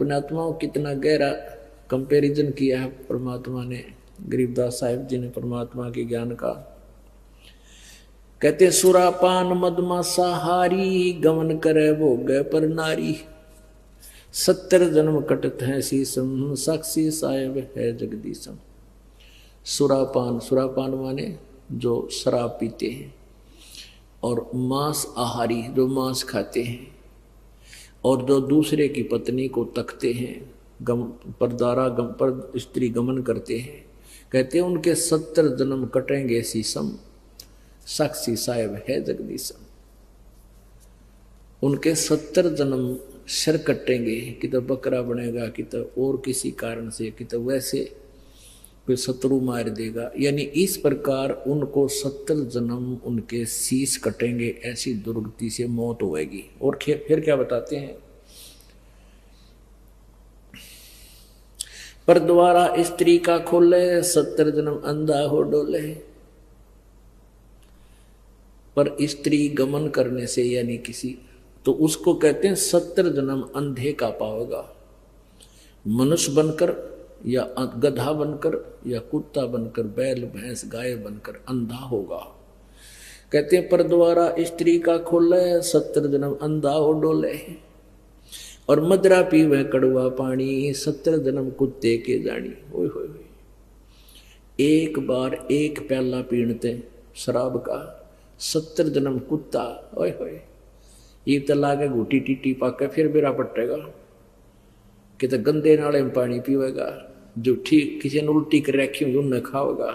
पुण्यात्माओं कितना गहरा कंपैरिजन किया है परमात्मा ने, गरीबदास साहिब जी ने परमात्मा के ज्ञान का। कहते सुरापान मदमासा हारी, गमन करे भोग पर नारी। 70 जन्म कटत है शीसम, साक्षी साहेब है जगदीशम। सुरापान, सुरापान माने जो शराब पीते हैं, और मांस आहारी जो मांस खाते हैं, और जो दूसरे की पत्नी को तकते हैं, परदारा पर स्त्री गमन करते हैं, कहते हैं उनके 70 जन्म कटेंगे शीसम, साक्षी साहेब है जगदीशम। उनके 70 जन्म सिर कटेंगे, कि तो बकरा बनेगा, कि तो और किसी कारण से, कि तो वैसे कोई शत्रु मार देगा। यानी इस प्रकार उनको 70 जन्म उनके शीश कटेंगे, ऐसी दुर्गति से मौत होएगी। और फिर क्या बताते हैं, पर द्वारा स्त्री का खोले, 70 जन्म अंधा हो डोले। पर स्त्री गमन करने से यानी किसी, तो उसको कहते हैं 70 जन्म अंधे का पाओगा। मनुष्य बनकर या गधा बनकर या कुत्ता बनकर, बैल भैंस गाय बनकर अंधा होगा। कहते हैं पर द्वारा स्त्री का खोले, 70 जन्म अंधा हो डोले। और मदरा पीवे कड़वा पानी, 70 जन्म कुत्ते के जानी। ओए होए, एक बार एक प्याला पीणते शराब का, 70 जन्म कुत्ता। ओए होए, ये तो लागे घूटी टीटी पाके फिर बेरा पटेगा, कि तो गंदे नाले में पानी पीवेगा, जो ठीक किसी ने उल्टी कर रखी होगी उन्हें खाओगा,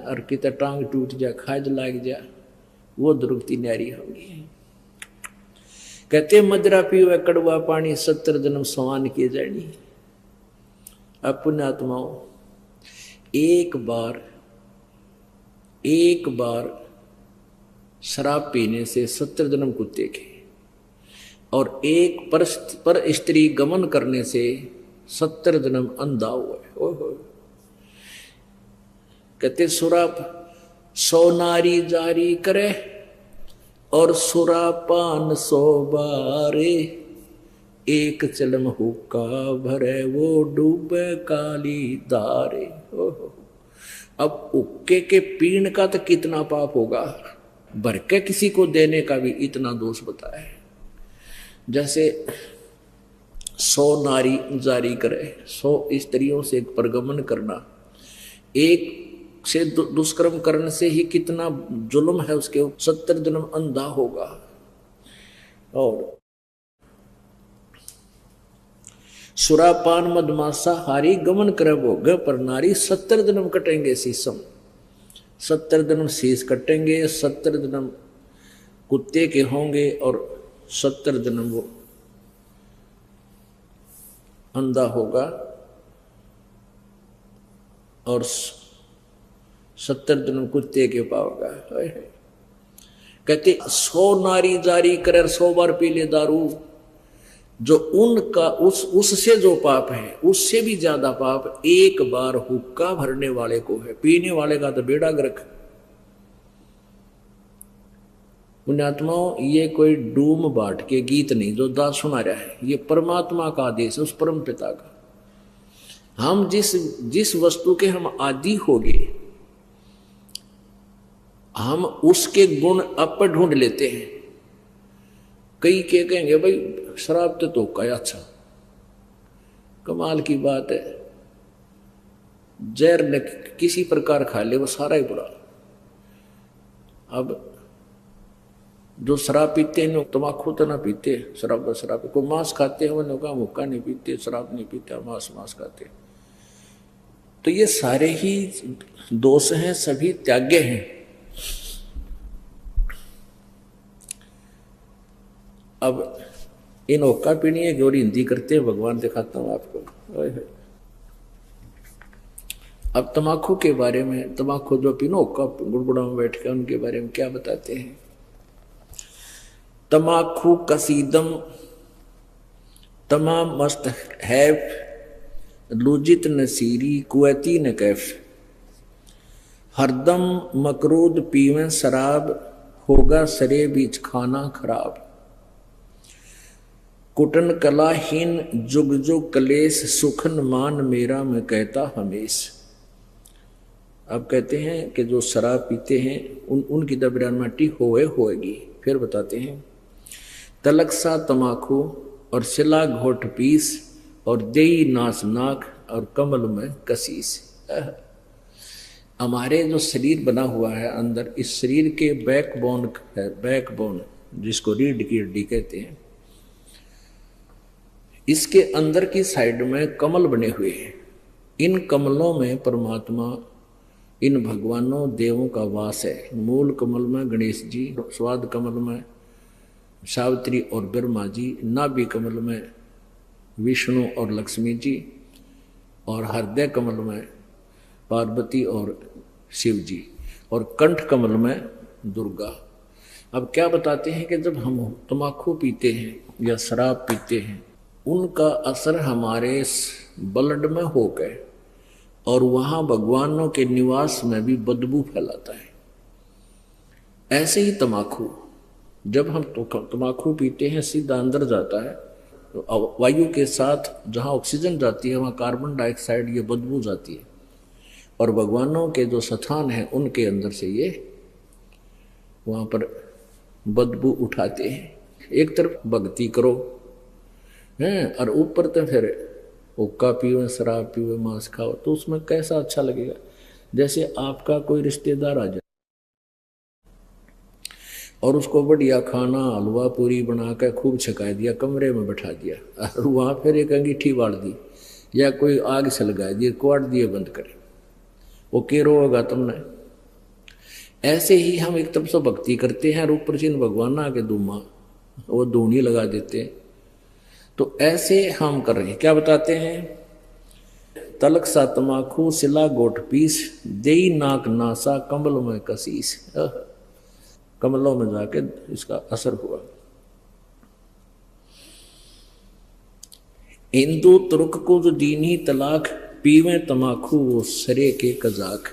और कि तो टांग टूट जा, खाज लाग जा, वो दुर्गति न्यारी होगी। कहते मदरा पीवे कड़वा पानी, 70 जन्म समान किए जानी। अब पुण्यात्माओं, एक बार शराब पीने से 70 जन्म कुत्ते के, और एक पर स्त्री गमन करने से 70 जन्म अंधा हुआ। कहते सुराप 100 नारी जारी करे, और सुरापान 100 बारे। एक चलम हुक्का भरे, वो डूबे काली धारे। अब हुक्के के पीण का तो कितना पाप होगा, भर के किसी को देने का भी इतना दोष बताया है। जैसे 100 नारी जारी करे, 100 स्त्रियों से परगमन करना, एक से दुष्कर्म करने से ही कितना जुल्म है उसके, 70 जन्म अंधा होगा। और सुरापान मदमासा हारी, गमन करे भोग पर नारी। 70 जन्म कटेंगे शीशम, 70 जन्म शीश कटेंगे, 70 जन्म कुत्ते के होंगे, और 70 जन्म वो अंधा होगा, और 70 जन्म कुत्ते के पाओगा। कहते 100 नारी जारी करे, 100 बार पी ले दारू, जो उनका उससे जो पाप है उससे भी ज्यादा पाप एक बार हुक्का भरने वाले को है। पीने वाले का तो बेड़ा गर्क। पुण्यात्माओं, ये कोई डूम बाट के गीत नहीं जो दास सुना रहा है, ये परमात्मा का आदेश है, उस परम पिता का। हम जिस वस्तु के हम आदि हो गए, हम उसके गुण अप ढूंढ लेते हैं। कई के कहेंगे भाई शराब तो का अच्छा, कमाल की बात है, जहर ने किसी प्रकार खा ले वो सारा ही बुरा। अब जो शराब पीते हैं तम्बाकू तो ना पीते, शराब को मांस खाते हैं, वो का मुक्का नहीं पीते, शराब नहीं पीते, मांस खाते। तो ये सारे ही दोष हैं, सभी त्याग्य हैं। अब इन ओक्का पीनी है और हिंदी करते हैं, भगवान दिखाता हूं आपको। अब तम्बाकू के बारे में, तम्बाकू जो पीनो ओक्का गुड़गुड़ा में बैठ के, उनके बारे में क्या बताते हैं। तम्बाकू कसीदम तमाम मस्त हैफ, लुजित नसीरी कुवैती न कैफ। हरदम मकरूद पीवें शराब, होगा सरे बीच खाना खराब। कुटन कलाहीन जुग जुग कलेश सुखन मान मेरा मैं कहता हमेश। अब कहते हैं कि जो शराब पीते हैं उनकी दबरानमाटी होएगी। फिर बताते हैं तलक सा तमाखू और सिला घोट पीस और देई नास नाक और कमल में कसीस। हमारे जो शरीर बना हुआ है अंदर, इस शरीर के बैकबोन है, बैकबोन जिसको रीढ़ की हड्डी कहते हैं, इसके अंदर की साइड में कमल बने हुए हैं। इन कमलों में परमात्मा, इन भगवानों देवों का वास है। मूल कमल में गणेश जी, स्वाद कमल में सावित्री और ब्रह्मा जी, नाभि कमल में विष्णु और लक्ष्मी जी, और हृदय कमल में पार्वती और शिव जी, और कंठ कमल में दुर्गा। अब क्या बताते हैं कि जब हम तम्बाकू पीते हैं या शराब पीते हैं, उनका असर हमारे ब्लड में हो गए और वहाँ भगवानों के निवास में भी बदबू फैलाता है। ऐसे ही तम्बाकू, जब हम तम्बाकू पीते हैं सीधा अंदर जाता है, तो वायु के साथ जहाँ ऑक्सीजन जाती है वहाँ कार्बन डाइऑक्साइड, ये बदबू जाती है, और भगवानों के जो स्थान हैं उनके अंदर से ये वहाँ पर बदबू उठाते हैं। एक तरफ भक्ति करो हैं और ऊपर तो फिर हुक्का पियो, शराब पियो, मांस खाओ, तो उसमें कैसा अच्छा लगेगा। जैसे आपका कोई रिश्तेदार आ जाए और उसको बढ़िया खाना हलवा पूरी बना कर खूब छका दिया, कमरे में बैठा दिया और वहाँ फिर एक अंगीठी बाढ़ दी या कोई आग से लगा दिए, क्वाट दिए बंद करे, वो केरो होगा तुमने। ऐसे ही हम एक तरफ से भक्ति करते हैं और ऊपर से भगवान आके दूमा वो धूनी लगा देते हैं। तो ऐसे हम कर रहे हैं। क्या बताते हैं, तलक सा तमाखू सिला गोट पीस देई नाक नासा कमल में कसीस। कमलों में जाके इसका असर हुआ। हिंदू तुर्क को जो दीनी तलाक पीवे तमाखू वो सरे के कजाक।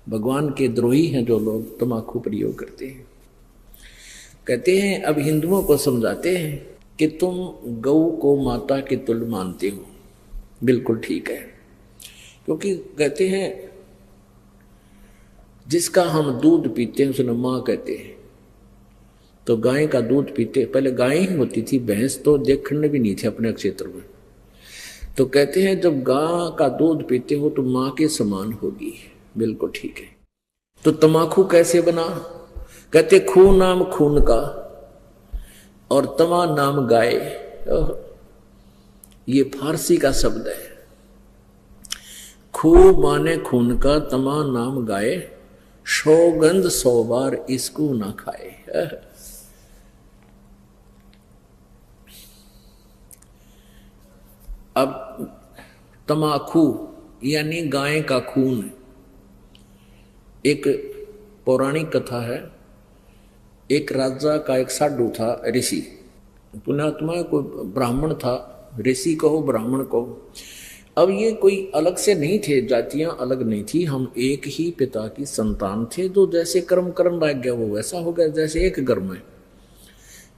भगवान के द्रोही हैं जो लोग तमाखू प्रयोग करते हैं। कहते हैं अब हिंदुओं को समझाते हैं कि तुम गौ को माता के तुल्य मानते हो, बिल्कुल ठीक है, क्योंकि कहते हैं जिसका हम दूध पीते हैं उसने माँ कहते हैं। तो गाय का दूध पीते, पहले गाय ही होती थी, भैंस तो देखने भी नहीं थे अपने क्षेत्र में। तो कहते हैं जब गाय का दूध पीते हो तो माँ के समान होगी, बिल्कुल ठीक है। तो तमाकू कैसे बना, कहते खून नाम खून का और तमा नाम गाय। ये फारसी का शब्द है। खू माने खून का, तमा नाम गाय, सौगंध 100 बार इसको ना खाए। अब तमाकू यानी गाय का खून। एक पौराणिक कथा है, एक राजा का एक साधु था, ऋषि, पुण्यात्मा, कोई ब्राह्मण था, ऋषि कहो ब्राह्मण कहो। अब ये कोई अलग से नहीं थे, जातियां अलग नहीं थी, हम एक ही पिता की संतान थे। जो जैसे कर्म कर्म लग गया वो वैसा हो गया। जैसे एक घर में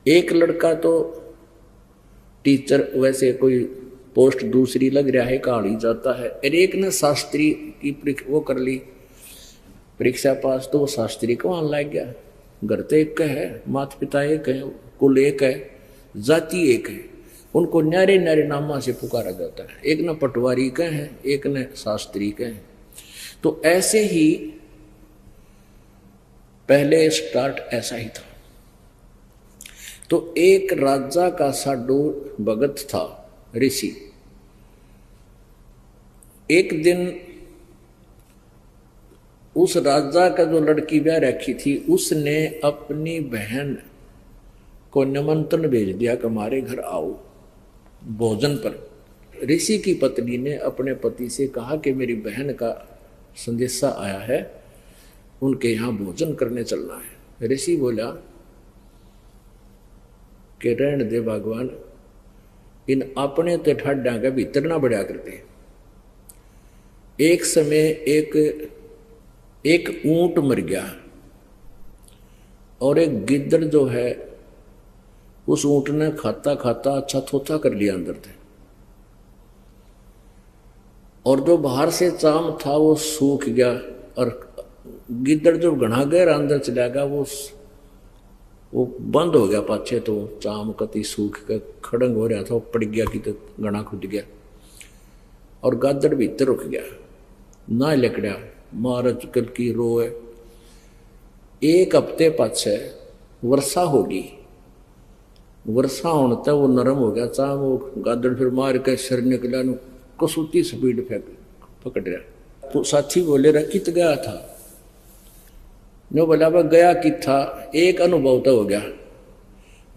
एक लड़का तो टीचर, वैसे कोई पोस्ट दूसरी लग रहा है, काढ़ी जाता है। और एक ने शास्त्री की वो कर ली परीक्षा पास, तो वो शास्त्री को वहां लग गया। घर तो एक है, माता पिता एक है, कुल एक है, जाति एक है, उनको न्यारे न्यारे नामा से पुकारा जाता है। एक न पटवारी के हैं, एक न शास्त्री के हैं। तो ऐसे ही पहले स्टार्ट ऐसा ही था। तो एक राजा का साधु भगत था, ऋषि। एक दिन उस राजा का जो लड़की ब्याह रखी थी, उसने अपनी बहन को निमंत्रण भेज दिया कि हमारे घर आओ भोजन पर। ऋषि की पत्नी ने अपने पति से कहा कि मेरी बहन का संदेशा आया है, उनके यहाँ भोजन करने चलना है। ऋषि बोला कि रहने दे भगवान, इन अपने तो ठाड्या का भीतर ना बढ़िया करते। एक समय एक ऊंट मर गया और एक गिद्दड़ जो है उस ऊँट ने खाता खाता अच्छा थोथा कर लिया अंदर थे, और जो बाहर से चाम था वो सूख गया, और गिद्दड़ जो घना गहरा अंदर चला गया वो बंद हो गया पाछे, तो चाम कति सूख के खड़ंग हो रहा था, वो पड़ गया कि तो घना खुद गया, और गादड़ भीतर रुक गया ना लकड़ा मार चुकल की रोए। एक हफ्ते पाछे वर्षा होगी, वर्षा होने तक वो नरम हो गया चाम, वो गादड़ फिर मार के सिर निकला, कसूती स्पीड फेंक पकड़ रहा। तो साथी बोले रहा कित गया था, नो बोला वह गया कि था, एक अनुभव तो हो गया,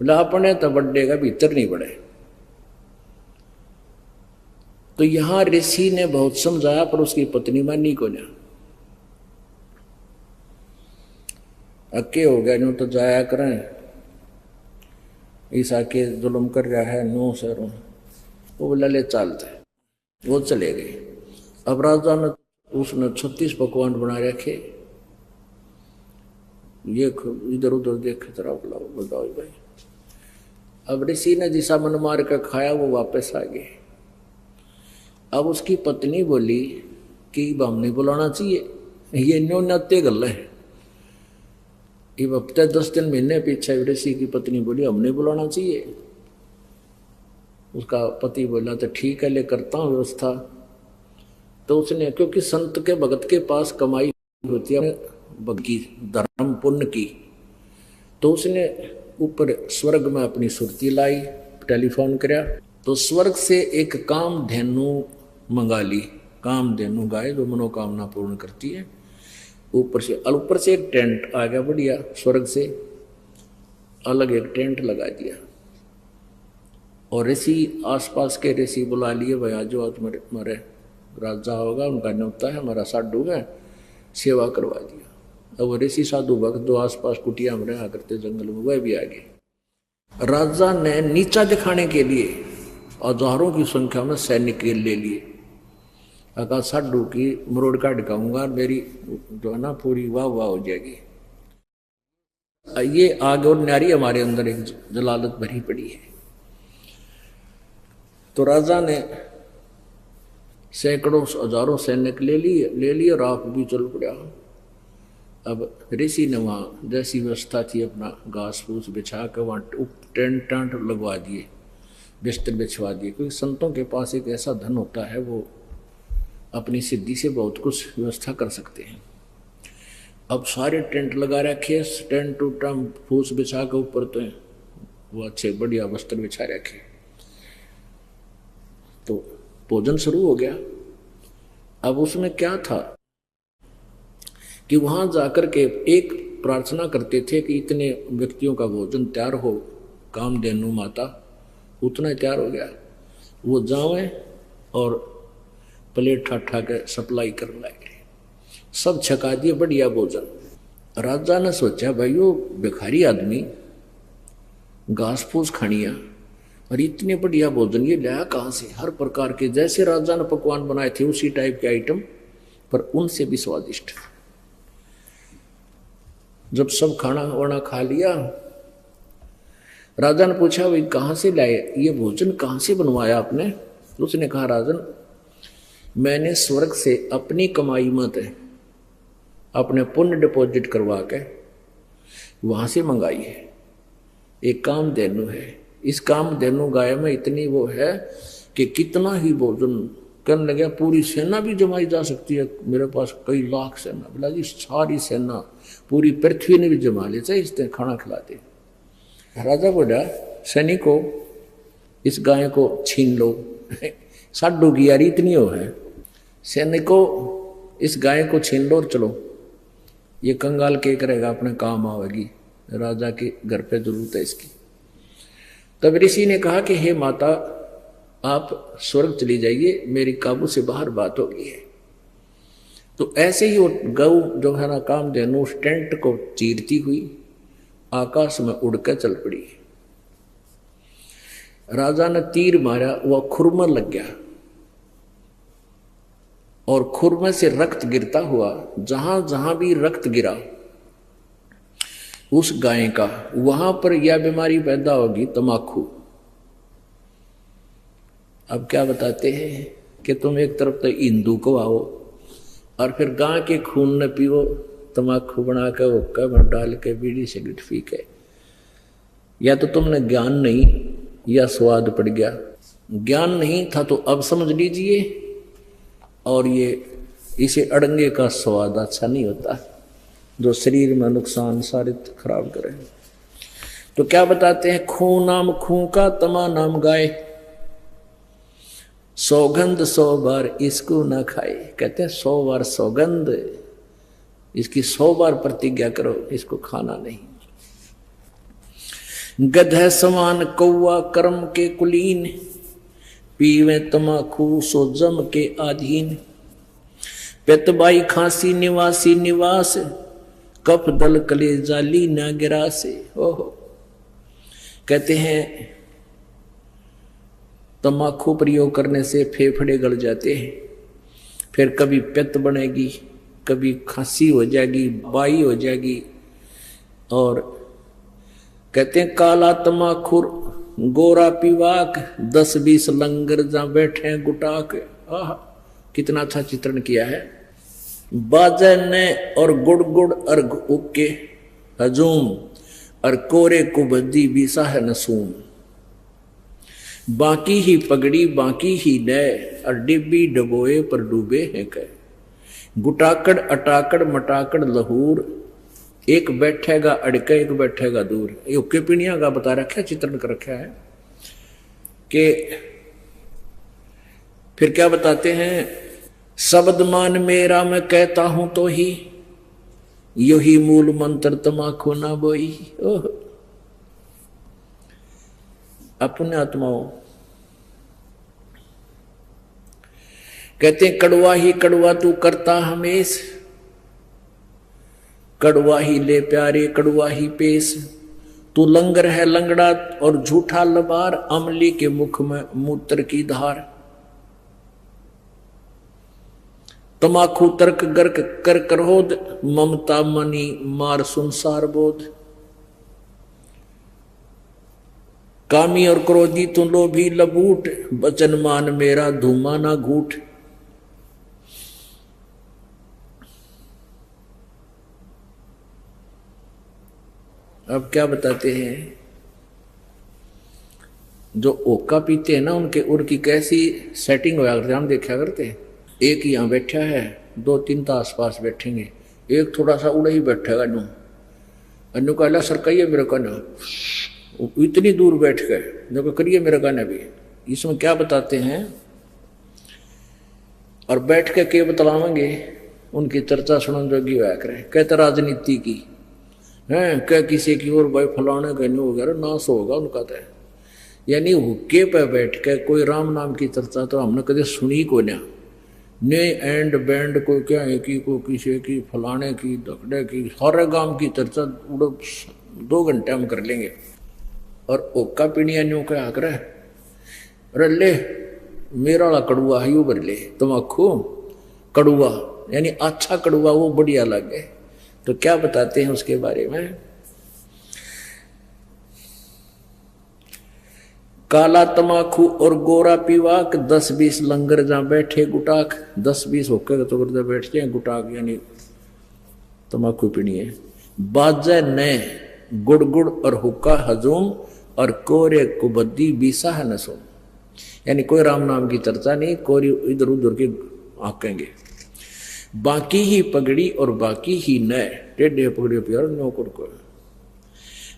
बोला अपने तो बड्डे का भीतर नहीं बढ़े। तो यहां ऋषि ने बहुत समझाया पर उसकी पत्नी मानी को ना, अक्के हो गया नो तो जाया करें, ईसा के जुल्म कर रहा है नो सरों, वो बोला ले चलते, वो चले गए। अब राजा ने उसने 36 पकवान बना रखे, ये इधर उधर देखे जरा बताओ भाई। अब ऋषि ने जिसा मन मार कर खाया वो वापस आ गए। अब उसकी पत्नी बोली कि हम नहीं बुलाना चाहिए, ये न्यो नत्य गल है। ये हफ्ते 10 दिन महीने पीछे ऋषि की पत्नी बोली हम नहीं बुलाना चाहिए। उसका पति बोला तो ठीक है ले करता हूँ व्यवस्था। तो उसने, क्योंकि संत के भगत के पास कमाई होती है बगी धर्म पुण्य की, तो उसने ऊपर स्वर्ग में अपनी सुरती लाई, टेलीफोन कराया, तो स्वर्ग से एक कामधेनु मंगा ली, कामधेनु गाय जो मनोकामना पूर्ण करती है। ऊपर से एक टेंट आ गया बढ़िया, स्वर्ग से अलग एक टेंट लगा दिया, और ऋषि आसपास के ऋषि बुला लिए, भाई आज जो तुम्हारे राजा होगा उनका न्योता है, हमारा साधु है, सेवा करवा दिया। अब वो ऋषि साधु भक्त जो आसपास कुटिया में रहा करते जंगल में, वह भी आ गए। राजा ने नीचा दिखाने के लिए हजारों की संख्या में सैनिक ले लिए, अगर साधु की मरोड़ का ढकाऊंगा, मेरी जो है ना पूरी वाह वाह हो जाएगी। ये आग और नारी हमारे अंदर एक जलालत भरी पड़ी है। तो राजा ने सैकड़ों हजारों सैनिक ले लिए और आप भी चल पड़ा। अब ऋषि ने वहाँ जैसी व्यवस्था थी अपना घास फूस बिछा कर वहाँ टेंट टांट लगवा दिए, बिस्तर बिछवा दिए, क्योंकि संतों के पास एक ऐसा धन होता है वो अपनी सिद्धि से बहुत कुछ व्यवस्था कर सकते हैं। अब सारे टेंट लगा रखे, टेंट टूटम फूस बिछा के ऊपर तो वो अच्छे बढ़िया वस्त्र बिछा रखे। तो भोजन शुरू हो गया। अब उसमें क्या था कि वहां जाकर के एक प्रार्थना करते थे कि इतने व्यक्तियों का भोजन तैयार हो, कामधेनु माता उतना तैयार हो गया, वो जावे और प्लेट ठा के सप्लाई कर लाए, सब छका दिए बढ़िया भोजन। राजा ने सोचा भाई वो भिखारी आदमी घास फूस खानिया और इतने बढ़िया भोजन ये लाया कहाँ से, हर प्रकार के जैसे राजा ने पकवान बनाए थे उसी टाइप के आइटम, पर उनसे भी स्वादिष्ट। जब सब खाना वाना खा लिया, राजा ने पूछा भाई कहाँ से लाए ये भोजन, कहाँ से बनवाया आपने? तो उसने कहा राजन मैंने स्वर्ग से अपनी कमाई मत अपने पुण्य डिपॉजिट करवा के वहां से मंगाई है। एक कामधेनु है, इस कामधेनु गाय में इतनी वो है कि कितना ही भोजन करने लगे, पूरी सेना भी जमाई जा सकती है, मेरे पास कई लाख सेना। बोला जी सारी सेना पूरी पृथ्वी ने भी जमा ले चाहे इसने खाना खिलाते। राजा बोला सैनिकों इस गाय को छीन लो। साडू की यारी इतनी हो है, सैनिकों इस गाय को छीन लो और चलो, ये कंगाल के करेगा अपने काम आवेगी, राजा के घर पे जरूरत है इसकी। तब ऋषि ने कहा कि हे माता आप स्वर्ग चली जाइए, मेरी काबू से बाहर बात हो गई है। तो ऐसे ही वो गऊ जो है ना कामधेनु उस टेंट को चीरती हुई आकाश में उड़कर चल पड़ी। राजा ने तीर मारा, वह खुरमा लग गया और खुरमे से रक्त गिरता हुआ, जहां जहां भी रक्त गिरा उस गाय का, वहां पर यह बीमारी पैदा होगी तमाकू। अब क्या बताते हैं कि तुम एक तरफ तो हिंदू को आओ और फिर गाय के खून न पियो, तमाकू बना के हुक्का भर डाल के बीड़ी सिगरेट पी के। या तो तुमने ज्ञान नहीं या स्वाद पड़ गया। ज्ञान नहीं था तो अब समझ लीजिए, और ये इसे अड़ंगे का स्वाद अच्छा नहीं होता जो शरीर में नुकसान सारे खराब करे। तो क्या बताते हैं, खून नाम खूं का, तमा नाम गाय, सौगंध 100 बार इसको ना खाए। कहते हैं 100 बार सौगंध, इसकी 100 बार प्रतिज्ञा करो, इसको खाना नहीं। गधे समान कौआ कर्म के कुलीन, पीवे तमाकू सो जम के आधीन। पेतबाई खांसी निवासी निवास, कफ दल कले जाली ना गिरा से। ओहो, कहते हैं तम्बाकू प्रयोग करने से फेफड़े गल जाते हैं, फिर कभी पित्त बनेगी, कभी खांसी हो जाएगी, बाई हो जाएगी। और कहते हैं काला तम्बाखुर गोरा पीवाक, 10-20 लंगर जहां बैठे गुटाक। आह, कितना अच्छा चित्रण किया है। बाजे ने और गुड़ गुड़ अर्घ उके हजूम, और कोरे कुबद्दी बीसा है नसूम। बाकी ही पगड़ी बाकी ही नय, और डिब्बी डबोए पर डूबे हैं कह। गुटाकड़ अटाकड़ मटाकड़ लहूर, एक बैठेगा अड़के एक बैठेगा दूर। ये उक्के पीणिया का बता रखा है, चित्रण कर रखा है कि फिर क्या बताते हैं, शब्द मान मेरा मैं कहता हूं तो ही, यही मूल मंत्र तमाकू ना बोई। ओह, अपने आत्माओं कहते कड़वा ही कड़वा तू करता हमेश, कड़वा ही ले प्यारे कड़वा ही पेश। तू लंगर है लंगड़ा और झूठा लबार, अमली के मुख में मूत्र की धार। तमाकू तर्क गर्क कर करोध, ममता मनी मार संसार बोध। कामी और क्रोधी तू लोभी लबूट, बचन मान मेरा धूमा ना घूट। अब क्या बताते हैं, जो ओका पीते हैं ना उनके उर की कैसी सेटिंग होया करते, हम देखा करते हैं। एक यहाँ बैठा है, 2-3 तो आसपास बैठेंगे, एक थोड़ा सा उड़ा ही बैठेगा नू, अनु कहला सर कहिए मेरे का ना, इतनी दूर बैठ गए जो करिए मेरे का ना भी। इसमें क्या बताते हैं, और बैठ के बतलावेंगे उनकी चर्चा सुनन जोगी होया करे। कहते राजनीति की है, क्या किसी की और भाई फलाने का नहीं वगैरह नाश होगा उनका तो। यानी हुक्के पे बैठ के कोई राम नाम की चर्चा तो हमने कभी सुनी को ना, ने एंड बैंड को क्या है कि को किसी की फलाने की दकड़े की हर गांव की चर्चा 2 घंटे हम कर लेंगे। और ओका पीणिया न्यू क्या कर ले मेरा वाला कड़ुआ है यू भर ले, तमाकू कड़ुआ यानी अच्छा कड़ुआ वो बढ़िया लगे। तो क्या बताते हैं उसके बारे में, काला तमाकू और गोरा पीवाक, 10-20 लंगर जहां बैठे गुटाक। 10-20 होकर तो करते बैठते हैं गुटाक, यानी तमाकू पीनी है। बाजे ने गुड़ गुड़ और हुक्का हजूम, और कोरे कुबद्दी बीसा है नसूम। यानी कोई राम नाम की चर्चा नहीं, कोई इधर उधर के आकेंगे। बाकी ही पगड़ी और बाकी ही नए, टेढ़े पगड़े प्यार नौकर को।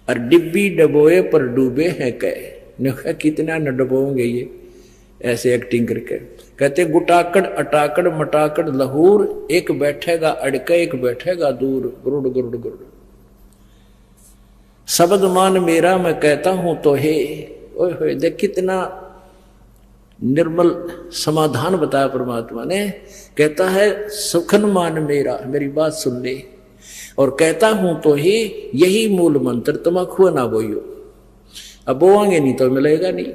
और डिब्बी डबोए पर डूबे हैं कह, कितना न डबोंगे ये ऐसे एक्टिंग करके। कहते गुटाकड़ अटाकड़ मटाकड़ लहूर, एक बैठेगा अड़के एक बैठेगा दूर। गुरुड़ गुरुड़ गुरुड़, शब्द मान मेरा मैं कहता हूं तो हे। ओए होए, देख कितना निर्मल समाधान बताया परमात्मा ने। कहता है सुखन मान मेरा, मेरी बात सुन ले, और कहता हूं तो ही यही मूल मंत्र, तमाकू ना बोइयो। अब बोआंगे नहीं तो मिलेगा नहीं।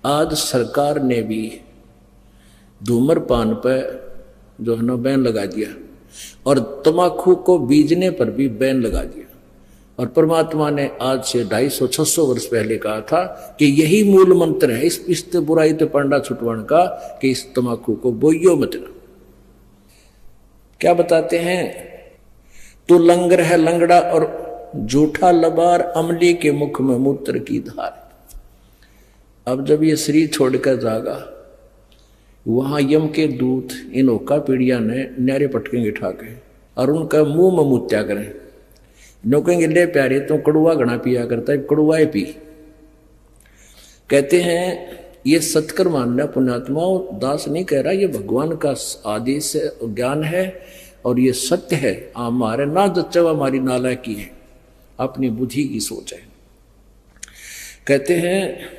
आज सरकार ने भी धूम्रपान पर जो है ना बैन लगा दिया, और तमाकू को बीजने पर भी बैन लगा दिया। और परमात्मा ने आज से 250-600 वर्ष पहले कहा था कि यही मूल मंत्र है इस बुराई तो पंडा छुटवाण का कि इस तमाकू को बोइयो मत ना। क्या बताते हैं? तू लंगर है लंगड़ा और जूठा लबार, अमली के मुख में मूत्र की धार। अब जब ये शरीर छोड़कर जागा, वहां यम के दूत इन ओका पीड़िया ने न्यारे पटकेंगे ठाके और उनका मुंह में मुत्या करें। नो कहेंगे ले प्यारे तो कड़ुआ घना पिया करता है, कड़ुआ पी। कहते हैं ये सत्कर मानना पुण्यात्मा, दास नहीं कह रहा, ये भगवान का आदेश है, ज्ञान है और ये सत्य है। हमारे ना जच्चा हमारी नालायकी है, अपनी बुद्धि की सोच है। कहते हैं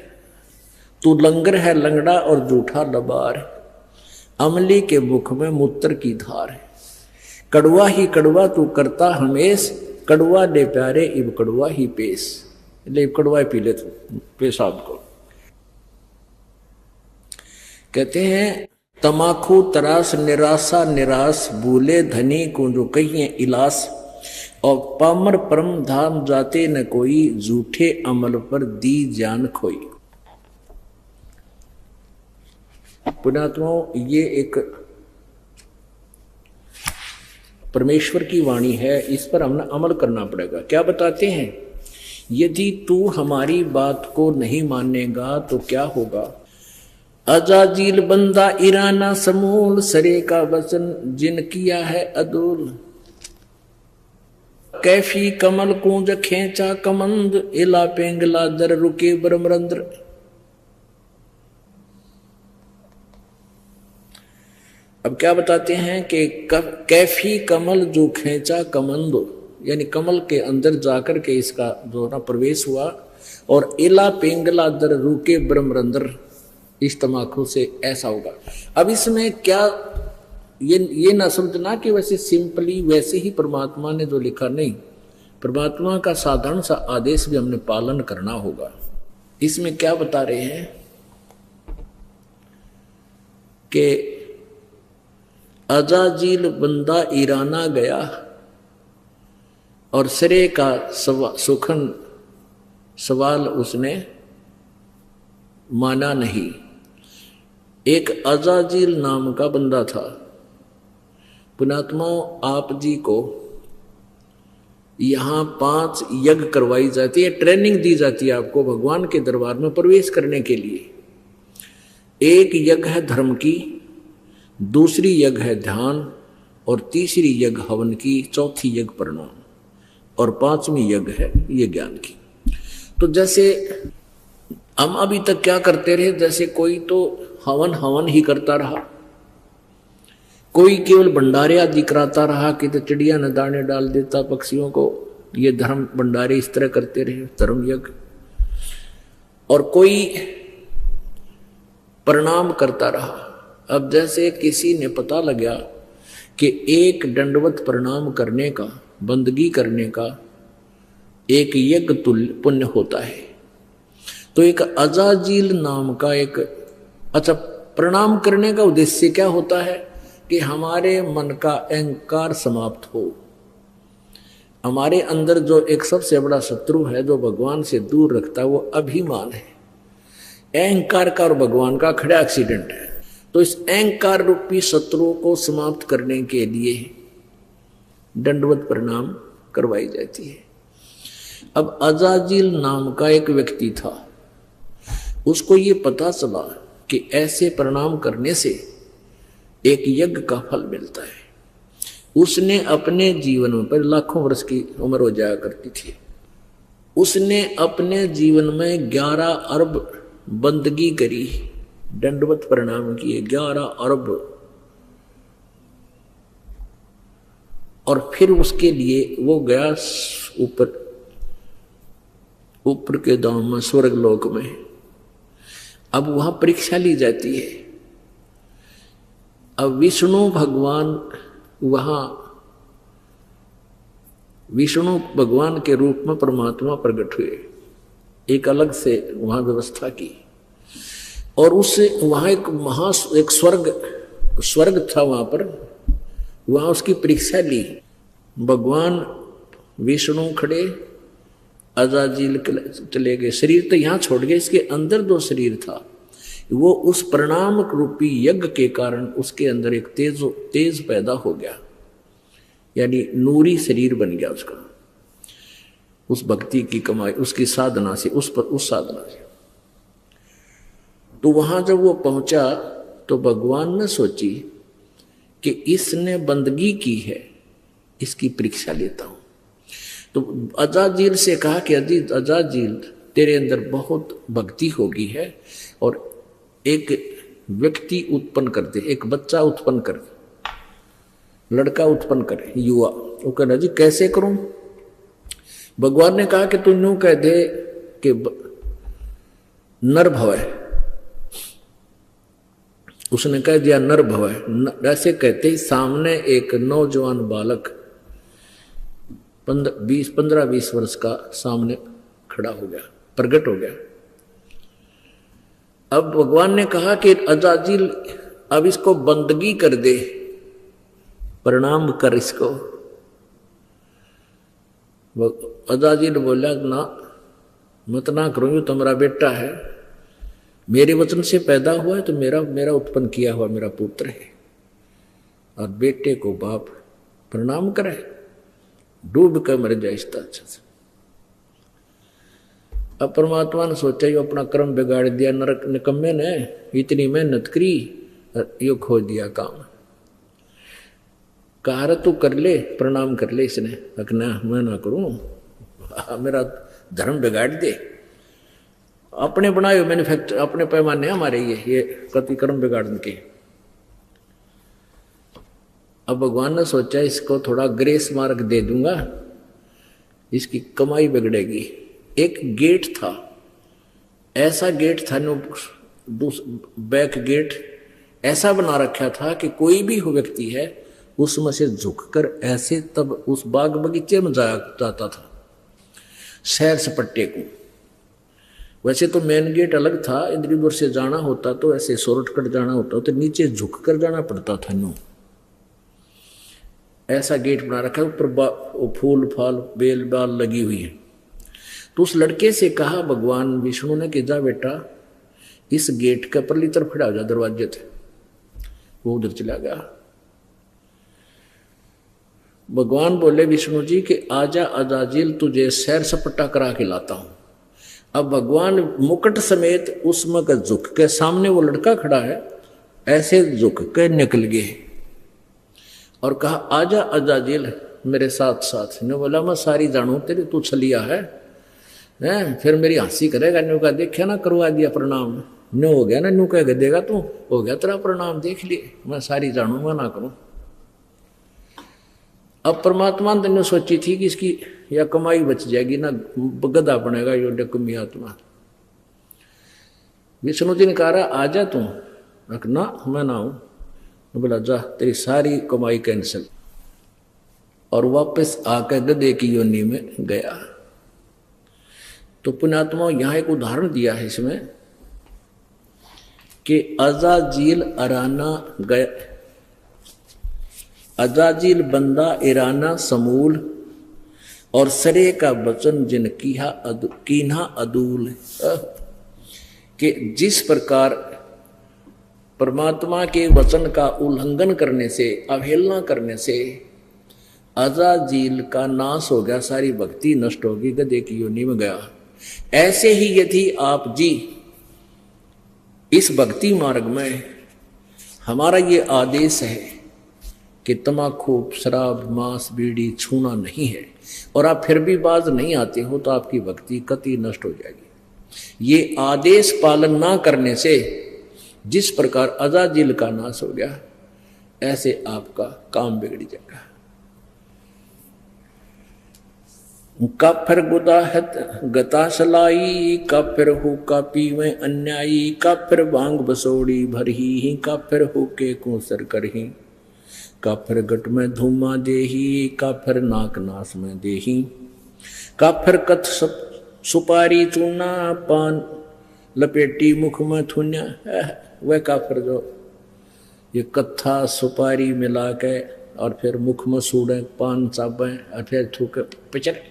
तू लंगर है लंगड़ा और जूठा लबार, अमली के मुख में मूत्र की धार है। कड़वा ही कड़वा तू करता हमेश, कड़वा ले प्यारे इब कड़वा ही पेश। ले कड़वा पी ले तू पेशाब को। कहते हैं तमाकू तरास निराशा निराश, भूले धनी को जो कहिए इलास, और पामर परम धाम जाते न कोई, झूठे अमल पर दी जान खोई। पुण्यात्माओं, ये एक परमेश्वर की वाणी है, इस पर हमने अमल करना पड़ेगा। क्या बताते हैं? यदि तू हमारी बात को नहीं मानेगा तो क्या होगा? अजाजील बंदा ईराना समूल, सरे का वचन जिन किया है अदूल। कैफी कमल कूंज खेचा कमंद, इला पेंगला दर रुके ब्रह्मरंद्र। अब क्या बताते हैं कि कैफी कमल जो खेचा कमंद, यानी कमल के अंदर जाकर के इसका जो ना प्रवेश हुआ, और इला पेंगला दर रुके ब्रह्मरंद्र, इस तमाकू से ऐसा होगा। अब इसमें क्या ये ना समझना कि वैसे सिंपली वैसे ही परमात्मा ने जो लिखा, नहीं, परमात्मा का साधारण सा आदेश भी हमने पालन करना होगा। इसमें क्या बता रहे हैं कि अजाजील बंदा ईराना गया और सिरे का सुखन सवाल उसने माना नहीं। एक अजाजील नाम का बंदा था। पुण्यात्माओं, आप जी को यहां 5 यज्ञ करवाई जाती है, ट्रेनिंग दी जाती है आपको भगवान के दरबार में प्रवेश करने के लिए। एक यज्ञ है धर्म की, दूसरी यज्ञ है ध्यान, और तीसरी यज्ञ हवन की, चौथी यज्ञ प्रणाम, और 5वीं यज्ञ है ये ज्ञान की। तो जैसे हम अभी तक क्या करते रहे, जैसे कोई तो हवन ही करता रहा, कोई केवल भंडारे आदि कराता रहा कि तो चिड़िया न दाने डाल देता पक्षियों को, ये धर्म भंडारे इस तरह करते रहे, धर्म यज्ञ। और कोई प्रणाम करता रहा। अब जैसे किसी ने पता लगा कि एक दंडवत प्रणाम करने का, बंदगी करने का एक यज्ञ तुल्य पुण्य होता है, तो एक अजाजील नाम का एक, अच्छा, प्रणाम करने का उद्देश्य क्या होता है कि हमारे मन का अहंकार समाप्त हो। हमारे अंदर जो एक सबसे बड़ा शत्रु है जो भगवान से दूर रखता है, वो अभिमान है। अहंकार का और भगवान का खड़ा एक्सीडेंट है। तो इस अहंकार रूपी शत्रु को समाप्त करने के लिए दंडवत प्रणाम करवाई जाती है। अब अजाजील नाम का एक व्यक्ति था, उसको ये पता चला कि ऐसे प्रणाम करने से एक यज्ञ का फल मिलता है। उसने अपने जीवन में, पर लाखों वर्ष की उम्र हो जाया करती थी, उसने अपने जीवन में 11 अरब बंदगी करी, दंडवत प्रणाम किए 11 अरब। और फिर उसके लिए वो गया ऊपर के धाम में, स्वर्ग लोक में। अब वहां परीक्षा ली जाती है। अब विष्णु भगवान वहां, विष्णु भगवान के रूप में परमात्मा प्रकट हुए, एक अलग से वहां व्यवस्था की। और उससे वहां एक स्वर्ग था, वहां पर, वहां उसकी परीक्षा ली। भगवान विष्णु खड़े अजाजील चले गए, शरीर तो यहाँ छोड़ गए, इसके अंदर 2 शरीर था। वो उस परिणाम रूपी यज्ञ के कारण उसके अंदर एक तेज पैदा हो गया, यानी नूरी शरीर बन गया उसका, उस भक्ति की कमाई, उसकी साधना से, उस साधना से। तो वहां जब वो पहुंचा तो भगवान ने सोची कि इसने बंदगी की है, इसकी परीक्षा लेता हूं। तो अजाजील से कहा कि अजाजील तेरे अंदर बहुत भक्ति होगी है, और एक व्यक्ति उत्पन्न कर दे, एक बच्चा उत्पन्न कर दे, लड़का उत्पन्न करे, युवा। वो कहना जी कैसे करूं? भगवान ने कहा कि तू यूं कह दे कि नर भव है। उसने कह दिया नर भव है। ऐसे कहते ही सामने एक नौजवान बालक 15-20 वर्ष का सामने खड़ा हो गया, प्रकट हो गया। अब भगवान ने कहा कि अजाजील अब इसको बंदगी कर दे, प्रणाम कर इसको। अजाजील बोला ना, मत ना करो, ये तो मेरा बेटा है, मेरे वचन से पैदा हुआ है, तो मेरा उत्पन्न किया हुआ मेरा पुत्र है, और बेटे को बाप प्रणाम करे, डूब कर मर जाए इसका अच्छा से। अब परमात्मा ने सोचा ये अपना कर्म बिगाड़ दिया, नरक निकम्मे ने इतनी मेहनत करी, यो खो दिया काम। कहा तू कर ले, प्रणाम कर ले। इसने रखना मैं ना करूं, मेरा धर्म बिगाड़ दे। अपने बनाए हुए मैन्युफैक्चर, अपने पैमाने हमारे ये कति कर्म बिगाड़ने के। अब भगवान ने सोचा इसको थोड़ा ग्रेस मार्क दे दूंगा, इसकी कमाई बिगड़ेगी। एक गेट था, ऐसा गेट था, बैक गेट ऐसा बना रखा था कि कोई भी व्यक्ति है उसमें से झुककर ऐसे तब उस बाग बगीचे में जाता था, सैर सपट्टे को। वैसे तो मेन गेट अलग था, इधर उधर से जाना होता तो ऐसे शॉर्टकट जाना होता तो नीचे झुककर जाना पड़ता था। यूं ऐसा गेट बना रखा, ऊपर फूल फाल बेल बाल लगी हुई है। तो उस लड़के से कहा भगवान विष्णु ने कि जा बेटा इस गेट के परली तरफ खड़ा हो जा, दरवाजे थे। वो उधर चला गया। भगवान बोले विष्णु जी कि आजा अजाजील, तुझे सैर सपट्टा करा के लाता हूं। अब भगवान मुकुट समेत उसमें झुक के, सामने वो लड़का खड़ा है, ऐसे झुक के निकल गए और कहा आजा अजाजील मेरे साथ साथ। ने बोला मैं सारी जानू तेरी, तू छलिया है, फिर मेरी हंसी करेगा। न्यू का देखा ना, करवा दिया प्रणाम, न्यू हो गया ना, न्यू कह देगा तू, हो गया तेरा प्रणाम, देख लिए, मैं सारी जानूंगा ना करूं। अब परमात्मा ने सोची थी कि इसकी या कमाई बच जाएगी ना, गधा बनेगा यो डकुमी आत्मा। विष्णु जी ने कहा आजा तू, ना मैं ना हूं। बोला जा तेरी सारी कमाई कैंसिल, और वापस आकर गधे की योनि में गया। तो पुण्यात्मा यहां एक उदाहरण दिया है इसमें कि अजाजील अराना गया, अजाजील बंदा इराना समूल, और सरे का वचन जिन कीन्हा अदूल। कि जिस प्रकार परमात्मा के वचन का उल्लंघन करने से, अवहेलना करने से अजाजील का नाश हो गया, सारी भक्ति नष्ट होगी, गधे की योनि में गया। ऐसे ही यदि आप जी इस भक्ति मार्ग में, हमारा ये आदेश है कि तम्बाकू शराब मांस बीड़ी छूना नहीं है, और आप फिर भी बाज नहीं आते हो तो आपकी भक्ति कति नष्ट हो जाएगी। ये आदेश पालन ना करने से जिस प्रकार अजाजील का नाश हो गया, ऐसे आपका काम बिगड़ जाएगा। काफिर गुदाहत गताशलाई, काफिर हो कापी में अन्यायी, काफिर भांग बसोड़ी भरही, काफिर हो के कोसर करही, काफिर गट में धूमा देही, काफिर नाक नाश में देही, काफिर कथ सुपारी चूना, पान लपेटी मुख में थुन्या। वह काफिर जो ये कत्था सुपारी मिला के और फिर मुख में सूड़े, पान चाबे और फिर थूके पिचरे,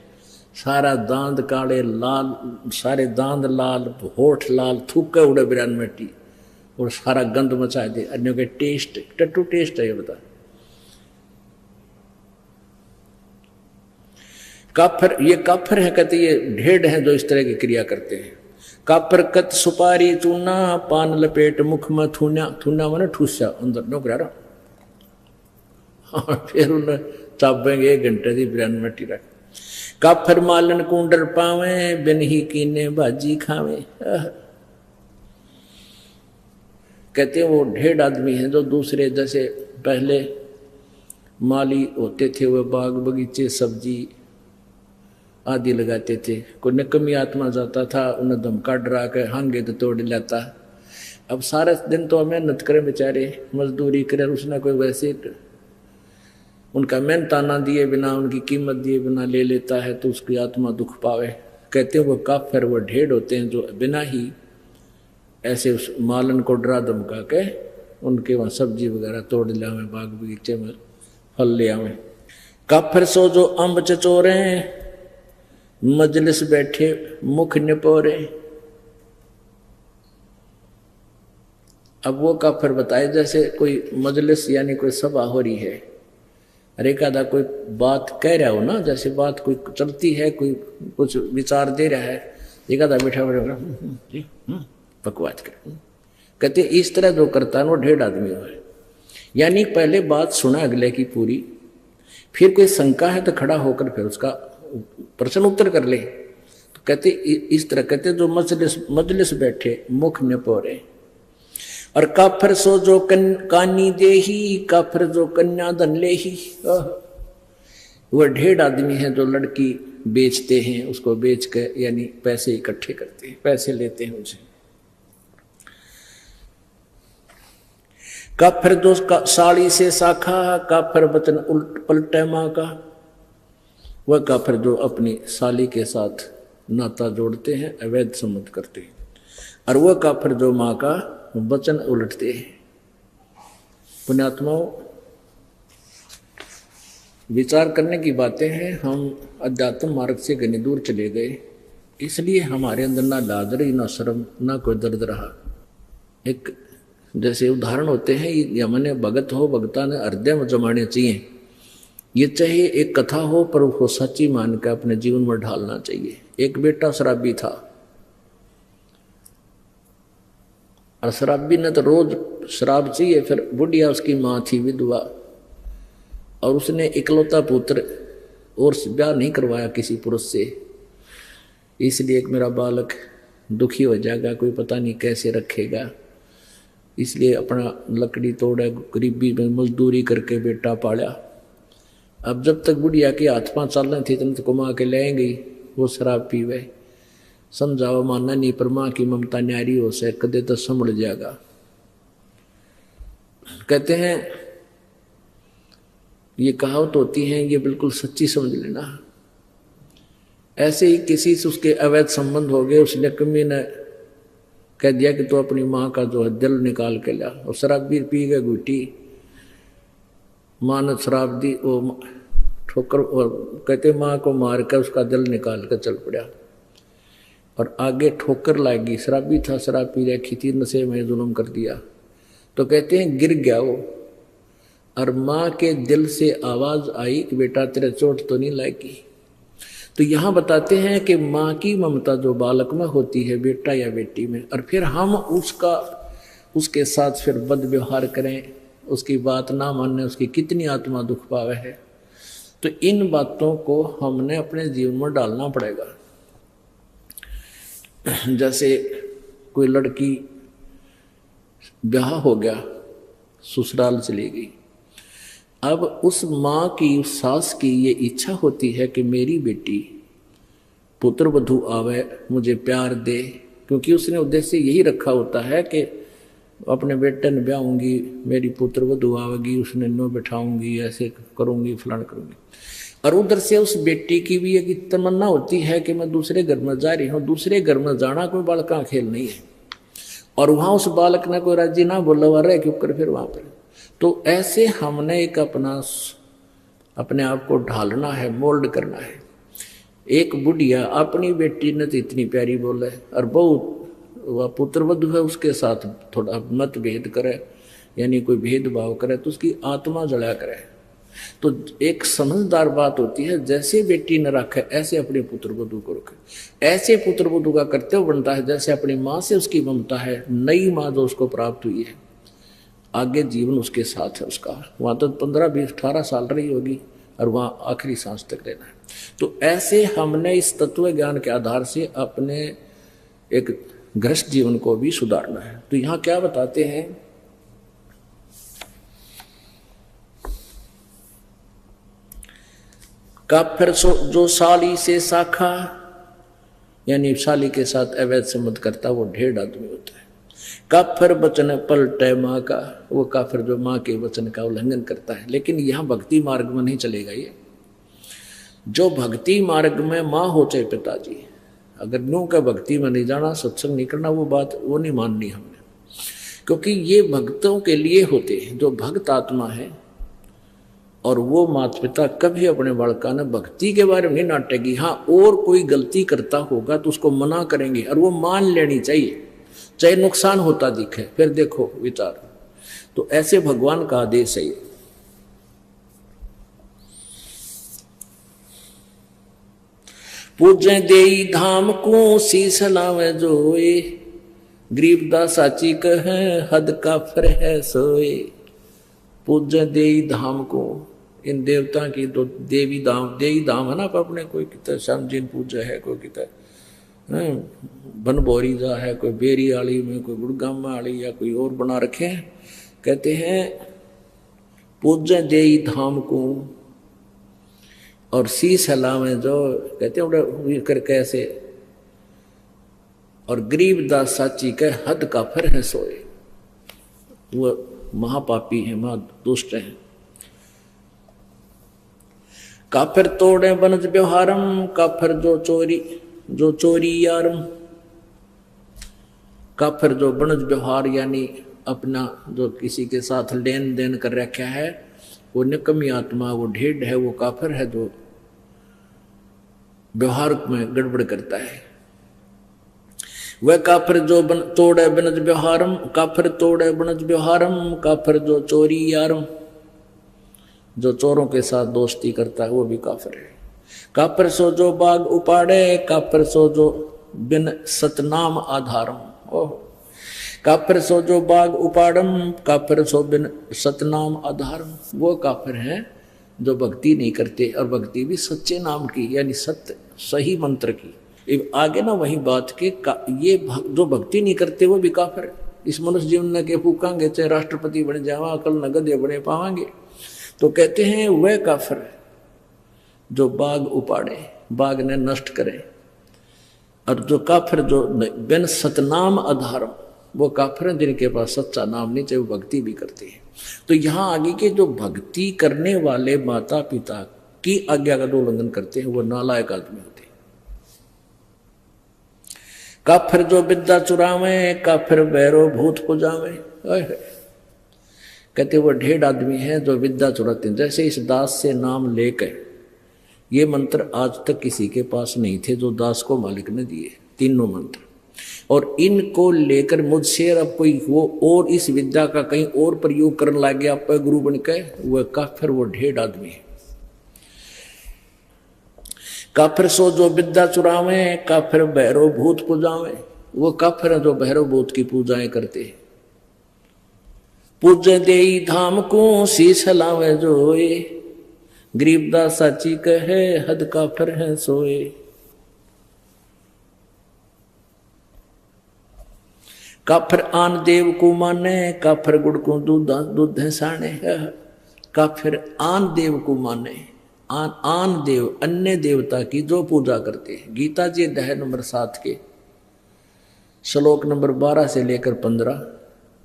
सारा दांत काले लाल, सारे दांत लाल, होठ लाल, थूके उड़े बिरान मिट्टी और सारा गंद मचा दे। अन्यों के टेस्ट टट्टू टेस्ट है ये बता। काफर, ये काफर है कहते, ये ढेड हैं जो इस तरह की क्रिया करते हैं। काफर कत सुपारी चूना, पान लपेट मुख में थूना, थूना माने ठूसा अंदर नो करा। फिर उन्हें चापेंगे 1 घंटे की बिरान मिट्टी रख। काफर मालन कुंडर पावे, बिन ही कीने भाजी खावे। कहते हैं वो ढेड आदमी हैं जो दूसरे, जैसे पहले माली होते थे वो बाग बगीचे सब्जी आदि लगाते थे। कोई निकम्मी आत्मा जाता था, उन्हें धमका डरा के हांगे तो तोड़ लाता। अब सारा दिन तो मेहनत करें बेचारे, मजदूरी करें, उसने कोई वैसे उनका मेहनताना दिए बिना, उनकी कीमत दिए बिना ले लेता है तो उसकी आत्मा दुख पावे। कहते हैं वो काफिर, वो ढेड होते हैं जो बिना ही ऐसे उस मालन को डरा धमका के उनके वहाँ सब्जी वगैरह तोड़ ले आवे, बाग बगीचे में फल ले आवे। काफिर सो जो अम्ब चचोरे, मजलिस बैठे मुख निपोरे। अब वो काफिर बताए, जैसे कोई मजलिस यानी कोई सभा हो रही है, अरे कादा कोई बात कह रहा हो ना, जैसे बात कोई चलती है, कोई कुछ विचार दे रहा है, एक आधा बैठा बैठा बकवास कर। कहते इस तरह जो करता है वो ढेड आदमी है। यानी पहले बात सुना अगले की पूरी, फिर कोई शंका है तो खड़ा होकर फिर उसका प्रश्न उत्तर कर ले। तो कहते इस तरह कहते जो मजलिस बैठे मुख निपोरे। और काफिर सो जो कानी दे ही, काफिर जो कन्या धन ले ही। वह ढेड आदमी है जो लड़की बेचते हैं, उसको बेच के यानी पैसे इकट्ठे करते हैं, पैसे लेते हैं उनसे। काफिर जो साड़ी से साखा, काफिर वचन उल्ट पलटे माँ का। वह काफिर जो अपनी साली के साथ नाता जोड़ते हैं, अवैध संबंध करते हैं। और वह काफिर जो माँ का वचन उलटते हैं। पुण्यात्माओं, विचार करने की बातें हैं। हम अध्यात्म मार्ग से घनी दूर चले गए, इसलिए हमारे अंदर ना लाज रही, ना शर्म, ना कोई दर्द रहा। एक जैसे उदाहरण होते हैं, ये मैंने भगत हो, भगता ने हृदय में जमाने चाहिए। ये चाहे एक कथा हो पर उसको सच्ची मान कर अपने जीवन में ढालना चाहिए। एक बेटा शराबी था, और शराबी ने तो रोज शराब चाहिए। फिर बुढ़िया उसकी माँ थी विधवा, और उसने इकलौता पुत्र और ब्याह नहीं करवाया किसी पुरुष से, इसलिए एक मेरा बालक दुखी हो जाएगा, कोई पता नहीं कैसे रखेगा, इसलिए अपना लकड़ी तोड़ा, गरीबी में मजदूरी करके बेटा पाला। अब जब तक बुढ़िया की हाथ पाँव चल रही थी तब तक कमा के लाएंगे, वो शराब पीवे। समझाओ मानना नहीं, पर माँ की ममता न्यारी हो से कदे तो संभल जाएगा। कहते हैं ये कहावत होती है, ये बिल्कुल सच्ची समझ लेना। ऐसे ही किसी से उसके अवैध संबंध हो गए, उस लक्ष्मी ने कह दिया कि तो अपनी माँ का जो है दिल निकाल के ला, और शराब भी पी गए घुटी। माँ ने शराब दी, वो ठोकर, और कहते माँ को मार कर उसका दिल निकाल कर चल पड़ा, और आगे ठोकर लाएगी। शराबी था, शराब पी रखी थी, नशे में जुल्म कर दिया। तो कहते हैं गिर गया वो, और माँ के दिल से आवाज आई कि बेटा तेरे चोट तो नहीं लाएगी। तो यहाँ बताते हैं कि माँ की ममता जो बालक में होती है, बेटा या बेटी में, और फिर हम उसके साथ फिर बद व्यवहार करें, उसकी बात ना मानने, उसकी कितनी आत्मा दुख पावे है। तो इन बातों को हमने अपने जीवन में डालना पड़ेगा। जैसे कोई लड़की ब्याह हो गया, ससुराल चली गई, अब उस माँ की, उस सास की ये इच्छा होती है कि मेरी बेटी पुत्र वधू आवे, मुझे प्यार दे, क्योंकि उसने उद्देश्य यही रखा होता है कि अपने बेटे ने ब्याहूंगी, मेरी पुत्र वधू आवेगी, उसने नो बैठाऊंगी, ऐसे करूंगी, फलान करूंगी। और उधर से उस बेटी की भी एक तमन्ना होती है कि मैं दूसरे घर में जा रही हूँ। दूसरे घर में जाना कोई बालक का खेल नहीं है, और वहाँ उस बालक ने कोई राजी ना बोला हुआ रहे क्यों कर फिर वहाँ पर। तो ऐसे हमने एक अपने आप को ढालना है, मोल्ड करना है। एक बुढ़िया अपनी बेटी ने तो इतनी प्यारी बोले और बहुत वह पुत्र वधु है उसके साथ थोड़ा मतभेद करे, यानी कोई भेदभाव करे तो उसकी आत्मा जला करे। तो एक समझदार बात होती है, जैसे बेटी न रखे ऐसे अपने पुत्र वधु को रखे। ऐसे पुत्र वधु का कर्तव्य बनता है जैसे अपनी माँ से उसकी ममता है, नई माँ जो उसको प्राप्त हुई है, आगे जीवन उसके साथ है उसका। वहाँ तो 15, 20, 18 साल रही होगी और वहाँ आखिरी सांस तक रहना है। तो ऐसे हमने इस तत्व ज्ञान के आधार से अपने एक गृहस्थ जीवन को भी सुधारना है। तो यहाँ क्या बताते हैं, काफिर जो साली से शाखा, यानी साली के साथ अवैध संबंध करता वो ढेर आदमी होता है। काफिर वचन पलटे माँ का, वो काफिर जो माँ के वचन का उल्लंघन करता है। लेकिन यहाँ भक्ति मार्ग में नहीं चलेगा। ये जो भक्ति मार्ग में माँ हो चाहे पिताजी, अगर न्यू का भक्ति में नहीं जाना, सत्संग नहीं करना, वो बात वो नहीं माननी हमने, क्योंकि ये भक्तों के लिए होते हैं जो भक्त आत्मा है। और वो माता पिता कभी अपने बालका ने भक्ति के बारे में नहीं नाटेगी। हाँ, और कोई गलती करता होगा तो उसको मना करेंगे और वो मान लेनी चाहिए, चाहे नुकसान होता दिखे। फिर देखो विचार, तो ऐसे भगवान का आदेश है। पूजे देई धाम को शीश लावे जोए, गरीबदास साची कहे हद काफिर है सोए। पूजे देई धाम को, इन देवता की तो देवी धाम है ना, अपने कोई कितना श्याम जी पूजा है, कोई कितना बनभोरी जा है, कोई बेरी आली में, कोई गुड़गामा आली या कोई और बना रखे हैं। कहते हैं पूजे देई धाम को और शीश हलावे जो, कहते हैं कर कैसे, और गरीबदास साची के हद काफिर है सोए। वो महापापी है, महादुष्ट है। काफिर तोड़े बनज व्यवहारम, काफिर जो चोरी यारम। काफिर जो बनज व्यवहार यानी अपना जो किसी के साथ लेन देन कर रखा है, वो निकम्मी आत्मा, वो ढेड है, वो काफिर है जो व्यवहार में गड़बड़ करता है। वह काफिर जो तोड़े बनज व्यवहारम, काफिर तोड़े बनज व्यवहारम, काफिर जो चोरी यारम, जो चोरों के साथ दोस्ती करता है वो भी काफिर है। काफिर सो जो बाग उपाड़े, काफिर सो जो बिन सतनाम आधारम। ओह, काफिर सो जो बाग उपाड़म, काफिर सो बिन सतनाम आधारम। वो काफिर हैं जो भक्ति नहीं करते, और भक्ति भी सच्चे नाम की, यानी सत्य सही मंत्र की। आगे ना वही बात के ये जो भक्ति नहीं करते वो भी काफिर है। इस मनुष्य जीवन न के फूकांगे, चाहे राष्ट्रपति बन जावा, कल न गधे बने पावांगे। तो कहते हैं वह काफिर है जो बाग उपाड़े, बाग ने नष्ट करे, और जो काफिर जो बिन सतनाम आधारम, वो काफिर हैं जिनके पास सच्चा नाम नहीं, चाहे वो भक्ति भी करते हैं। तो यहाँ आगे के जो भक्ति करने वाले माता पिता की आज्ञा का जो उल्लंघन करते हैं वो नालायक आदमी होते हैं। काफिर जो विद्या चुरावे, काफिर भैरो भूत पुजावे। कहते वो ढेर आदमी है जो विद्या चुराते हैं। जैसे इस दास से नाम लेकर, ये मंत्र आज तक किसी के पास नहीं थे जो दास को मालिक ने दिए, तीनों मंत्र, और इनको लेकर मुझसे अब कोई वो और इस विद्या का कहीं और प्रयोग करने लग गया, आप गुरु बन के, वह काफिर, वो ढेर आदमी है। काफिर सो जो विद्या चुरावे, काफिर भैरव भूत पूजावे। वो काफिर है जो भैरव भूत की पूजाएं करते हैं। पूजे देई धाम को शीश लावे जोए, गरीबदास साची कहे हद काफिर है सोए। काफिर आन देव को माने, काफिर गुड़ को दूध है साने। काफिर आन देव को माने, आन देव अन्य देवता की जो पूजा करते हैं। गीता जी अध्याय नंबर 7 के श्लोक नंबर 12 से लेकर 15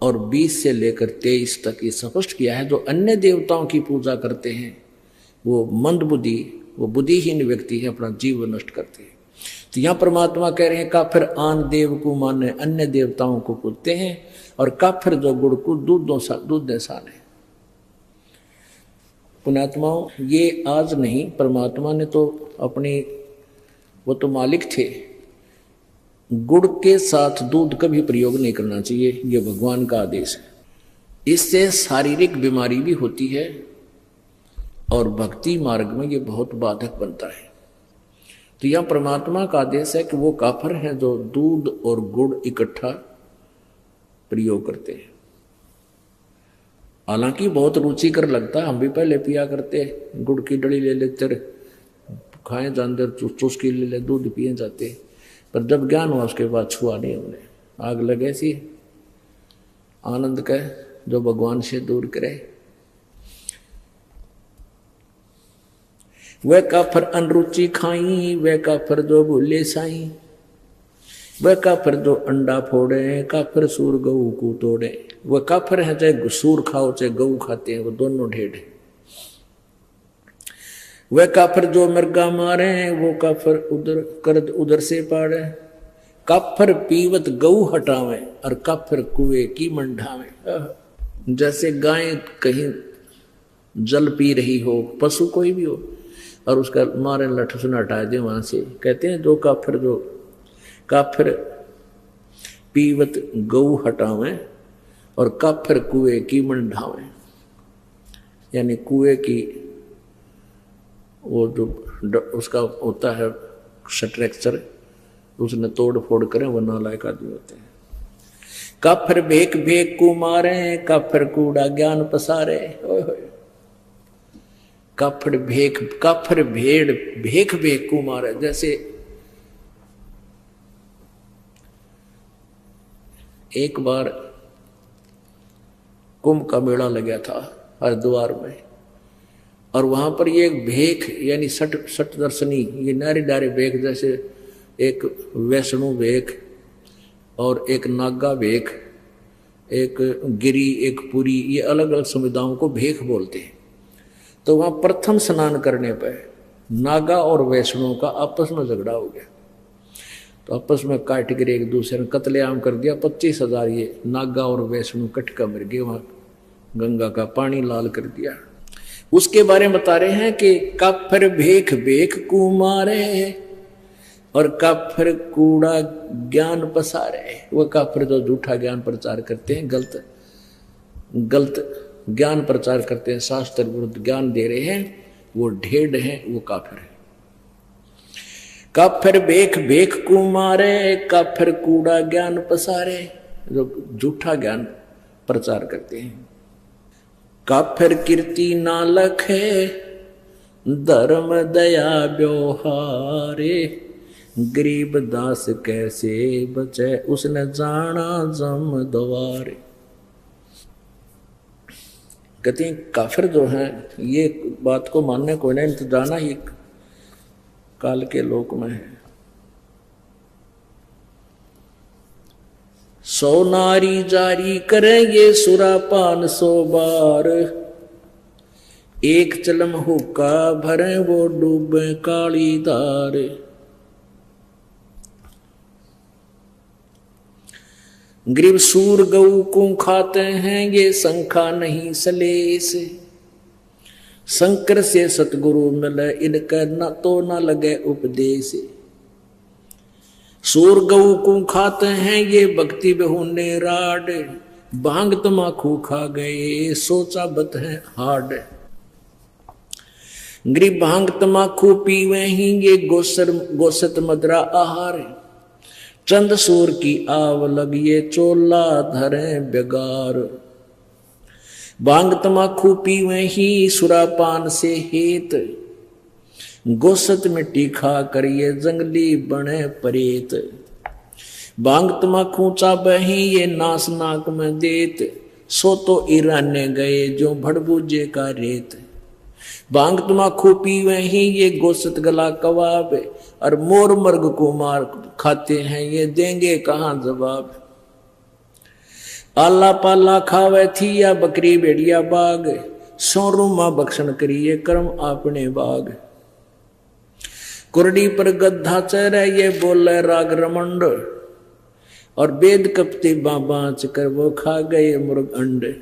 और 20 से लेकर 23 तक ये स्पष्ट किया है। जो अन्य देवताओं की पूजा करते हैं वो मंदबुद्धि, वो बुद्धिहीन व्यक्ति है, अपना जीवन नष्ट करते हैं। तो यहाँ परमात्मा कह रहे हैं काफिर आन देव को माने, अन्य देवताओं को पूजते हैं, और काफिर जो गुड़ को दूध दे साने। पुण्यात्माओं, ये आज नहीं, परमात्मा ने तो अपनी वो तो मालिक थे। गुड़ के साथ दूध कभी प्रयोग नहीं करना चाहिए, ये भगवान का आदेश है। इससे शारीरिक बीमारी भी होती है और भक्ति मार्ग में ये बहुत बाधक बनता है। तो यह परमात्मा का आदेश है कि वो काफर हैं जो दूध और गुड़ इकट्ठा प्रयोग करते हैं। हालांकि बहुत रुचिकर लगता है, हम भी पहले पिया करते, गुड़ की डली ले लेते, खाए जानते, चुस्की ले ले, दूध पिए जाते, पर जब ज्ञान हुआ उसके बाद छुआ नहीं हमने। आग लगे सी आनंद का जो भगवान से दूर करे। वह काफर अनरुचि खाई, वह काफर जो भूले साई, वह काफर जो अंडा फोड़े, काफर सूर गऊ को तोड़े। वह काफर है चाहे सूर खाओ चाहे गऊ खाते हैं, वो दोनों ढेड़ है। वह काफर जो मृगा मारे, वो काफर उधर कर उधर से पाड़े। काफर पीवत गऊ हटावे और काफर कुएं की मंडावे। जैसे गाय कहीं जल पी रही हो, पशु कोई भी हो, और उसका मारे लठ से हटा दे वहां से, कहते हैं जो काफिर पीवत गऊ हटावे और काफिर कुएं की मंडावे। यानी कुएं की वो जो उसका होता है स्ट्रक्चर, उसने तोड़ फोड़ करें, वो नालायक आदमी होते हैं। काफिर भेक भेक को मारे, काफिर कूड़ा ज्ञान पसारे। काफिर भेड़ भेक भेक को मारे। जैसे एक बार कुंभ का मेला लगा था हरिद्वार में, और वहां पर ये एक भेक यानी सट दर्शनी, ये नारी डारे भेक, जैसे एक वैष्णु भेक और एक नागा भेक, एक गिरी, एक पुरी, ये अलग अलग समुदायों को भेक बोलते हैं। तो वहां प्रथम स्नान करने पर नागा और वैष्णु का आपस में झगड़ा हो गया, तो आपस में काट कर एक दूसरे ने कत्लेआम कर दिया। 25,000 ये नागा और वैष्णु कट कर मर गए, वहां गंगा का पानी लाल कर दिया। उसके बारे में बता रहे हैं कि काफिर भेख भेख को मारे और काफिर कूड़ा ज्ञान पसारे। वह काफिर जो झूठा ज्ञान प्रचार करते हैं, गलत ज्ञान प्रचार करते हैं, शास्त्र विरुद्ध ज्ञान दे रहे हैं, वो ढेड़ हैं, वो काफिर है। काफिर भेख भेख को मारे, काफिर कूड़ा ज्ञान पसारे, जो झूठा ज्ञान प्रचार करते हैं। काफिर कीर्ति ना लखे, धर्म दया व्यवहारे, गरीब दास कैसे बचे, उसने जाना जम द्वारे। कहते हैं काफिर जो है, ये बात को मानने को नहीं, तो जाना ही काल के लोक में है। 100 नारी जारी करेंगे सुरापान 100 बार, एक चलम हुक्का भरे वो डूबे काली धार। गरीब सूर गऊ को खाते हैं, ये शंखा नहीं सलेस, शंकर से सतगुरु मिले इनका न तो न लगे उपदेश। सूर गऊ को खाते हैं, ये भक्ति बहुने राड, भांग तमाकू खा गए सोचा बत है हाड। गरीब भांग तमाकू पीवे ही, ये गोसत मदरा आहार, चंद सूर की आव लगिए चोला धरे बेगार। भांग तमाकू पीवे ही, सुरापान से हेत, गोसत मिट्टी खा करिए जंगली बने परेत। भांग तमाकू चाबे ही, ये नास नाक में देत, सो तो ईराने गए जो भड़बूजे का रेत। भांग तमाकू पीवे ही, ये गोसत गला कबाब, और मोर मर्ग को मार खाते हैं, ये देंगे कहाँ जवाब। आला पाला खावे थी या बकरी भेड़िया बाग, सोरूमा बख्शन करिए कर्म आपने बाग। कुरडी पर गद्धा चरे, ये बोले राग रमंड, और वेद कपते बाँच कर वो खा गए मुर्ग अंड।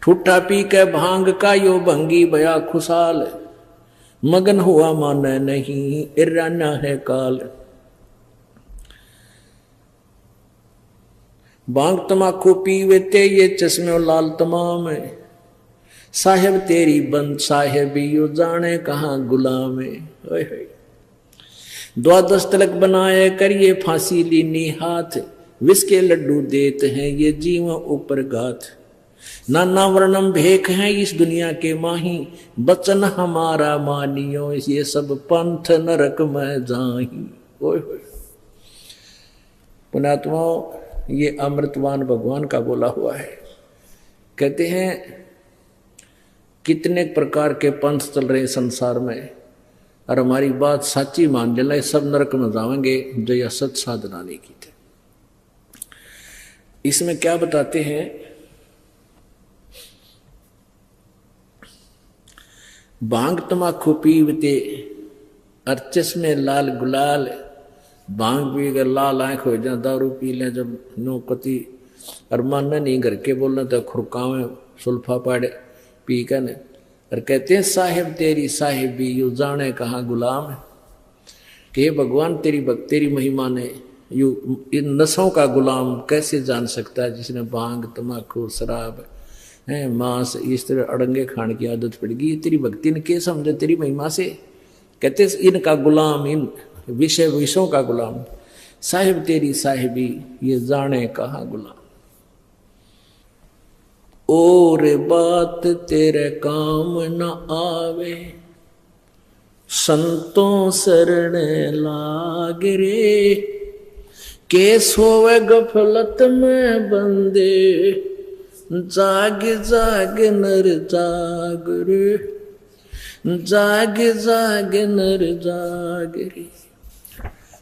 ठुट्ठा पी के भांग का यो भंगी बया खुशाल, मगन हुआ माने नहीं, इराना है काल। भांग तमाकू पीवे ते ये चश्मे लाल तमाम है, साहेब तेरी बंद साहेबी यो जाने कहाँ गुलाम है। द्वादश तलक बनाए करिए फांसी लीनी हाथ, विष के लड्डू देते हैं ये जीव ऊपर गाथ। नाना वर्णम भेख हैं इस दुनिया के माही, बचन हमारा मानियो ये सब पंथ नरक में जाही। ओए होए पुणात्माओं, ये अमृतवान भगवान का बोला हुआ है। कहते हैं कितने प्रकार के पंथ चल रहे संसार में, और हमारी बात सच्ची मान लेना सब नरक में जाएंगे जो यह सच साधना नहीं की थे। इसमें क्या बताते हैं, भांग तमाकू पीवते अर्चस में लाल गुलाल, भांग पी कर लाल आंख हो जाए, दारू पी लें जब नो कति और मानना नहीं घर के बोलना तो खुरकावे सुल्फा पाड़े पी कर ने, और कहते हैं साहेब तेरी साहेबी यू जाने कहाँ गुलाम है। कि भगवान तेरी महिमा ने यू इन नशों का गुलाम कैसे जान सकता है जिसने भांग तमाकू शराब है मांस इस तरह अड़ंगे खाने की आदत पड़ गई। तेरी भक्ति ने क्या समझे तेरी महिमा से। कहते इनका गुलाम, इन विषयों का गुलाम, साहिब तेरी साहिबी ये जाने कहाँ गुलाम। और बात तेरे काम न आवे, संतों शरण लाग रे। के सोवे गफलत में बंदे, जाग जाग नर जाग रे, जाग जाग नर जाग रे।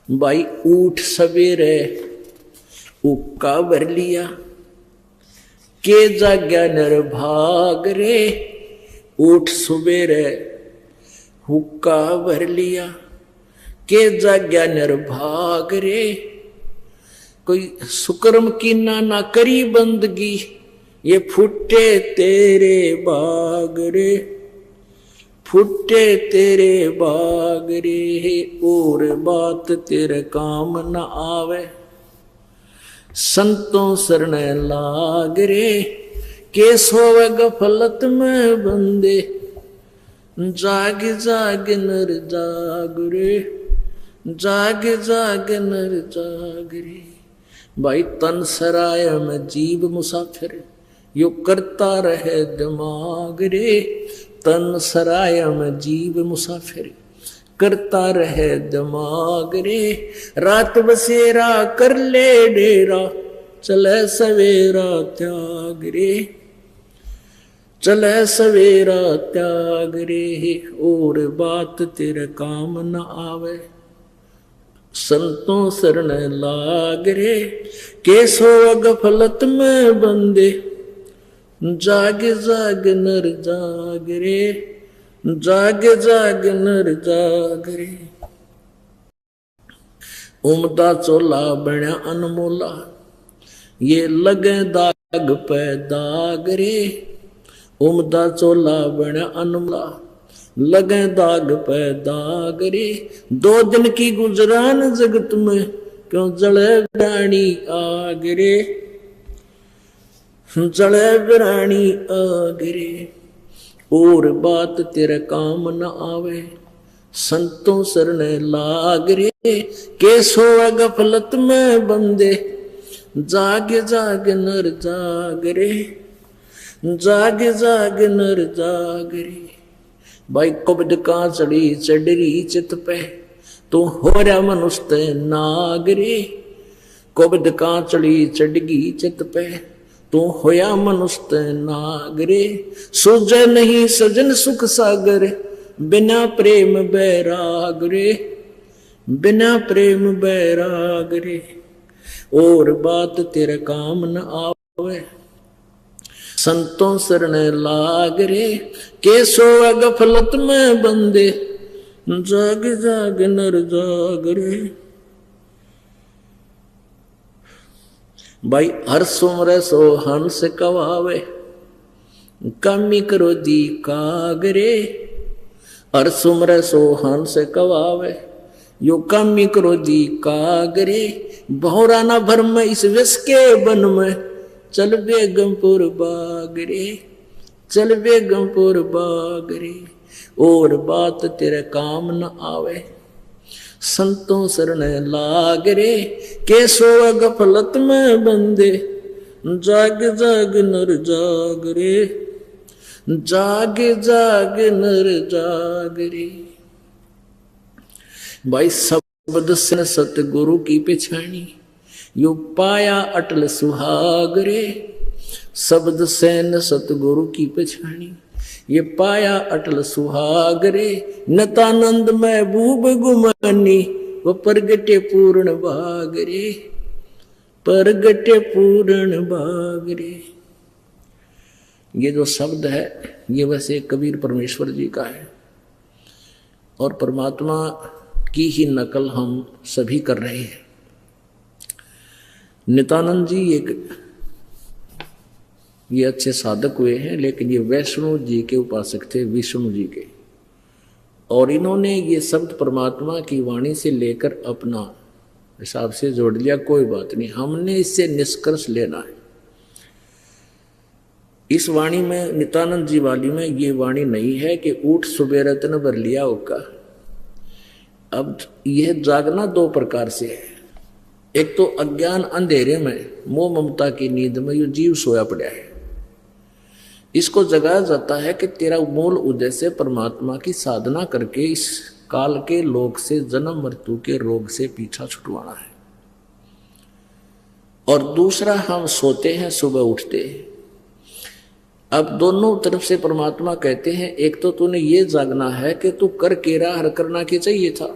भाई उठ सवेरे उक्का भर लिया, के जाग्या नर भाग रे। उठ सवेरे हुक्का भर लिया, के जाग्या नर भाग रे। कोई सुकर्म की ना करी बंदगी, ये फुटे तेरे बाग रे, फुटे तेरे बाग रे। और बात तेरे काम न आवे, संतों शरण लाग रे। के सोवे गफलत में बंदे, जाग जाग नर जाग रे, जाग जाग नर जाग रे। भाई तन सराय में जीव मुसाफिर, यो करता रहे दिमाग रे। तन सराय में जीव मुसाफिर, करता रहे दिमाग रे। रात बसेरा कर ले डेरा, चले सवेरा त्याग रे, चले सवेरा त्याग रे। और बात तेरे काम न आवे, संतों शरण लाग रे। के सो गफलत में बंदे, जाग जाग नर जाग रे, जाग जाग नर जाग रे। उमदा चोला बण्या अनमोला, ये लगे दाग पे दाग रे। उमदा चोला बण्या अनमोला, लगे दाग पे दाग रे। 2 दिन की गुजरान जगत में, क्यों जले रानी आग रे, जले रानी आग रे। और बात तेरे काम न आवे, संतों शरण लाग रे। के सोवा गफलत में बंदे, जाग जाग नर जाग रे, जाग जाग नर जाग रे। भाई कुब्द का चढ़ी चढ़ी चित पे, तू हो रहा मनुष्य नाग रे। कुब्द का चढ़ी चढ़गी चित पे, तू होया मनुष्य नाग रे। सूझे नहीं सजन सुख सागर, बिना प्रेम बैराग रे, बिना प्रेम बैराग रे। और बात तेरे काम न आवे, संतों शरण लाग रे। के सोवा गफलत में बंदे, जाग जाग नर जाग रे। भाई हर सुमरे सो हंस कवावे, कमी करो दी कागरे। हर सुमर सो हंस कवावे, यो कामी क्रोधी कागरे, भौरा ना भरम इस विष के बन में, चल बेगमपुर बागरे, चल बेगमपुर बागरे, और बात तेरे काम न आवे, संतों शरण लाग रे, के सोवा गफलत में बंदे, जाग जाग नर जाग रे, जाग जाग नर जाग रे। भाई शब्द से सतगुरु की पिछानी, यो पाया अटल सुहाग रे, शब्द से सतगुरु की पिछानी, ये पाया अटल सुहाग रे, नतानंद महबूब गुमानी, वो परगटे पूर्ण भाग रे, परगटे पूर्ण भाग रे। ये जो शब्द है ये वैसे कबीर परमेश्वर जी का है, और परमात्मा की ही नकल हम सभी कर रहे हैं। नित्यानंद जी ये अच्छे साधक हुए हैं, लेकिन ये वैष्णो जी के उपासक थे, विष्णु जी के, और इन्होंने ये शब्द परमात्मा की वाणी से लेकर अपना हिसाब से जोड़ लिया। कोई बात नहीं, हमने इससे निष्कर्ष लेना है। इस वाणी में, नित्यानंद जी वाली में ये वाणी नहीं है कि ऊठ सुबह रत्न भर लिया होगा। अब यह जागना दो प्रकार से है। एक तो अज्ञान अंधेरे में, मोह ममता की नींद में ये जीव सोया पड़ा है, इसको जगाया जाता है कि तेरा मूल उद्देश्य परमात्मा की साधना करके इस काल के लोक से, जन्म मृत्यु के रोग से पीछा छुटवाना है। और दूसरा, हम सोते हैं सुबह उठते हैं। अब दोनों तरफ से परमात्मा कहते हैं, एक तो तूने ये जागना है कि तू कर केरा हर करना के चाहिए था,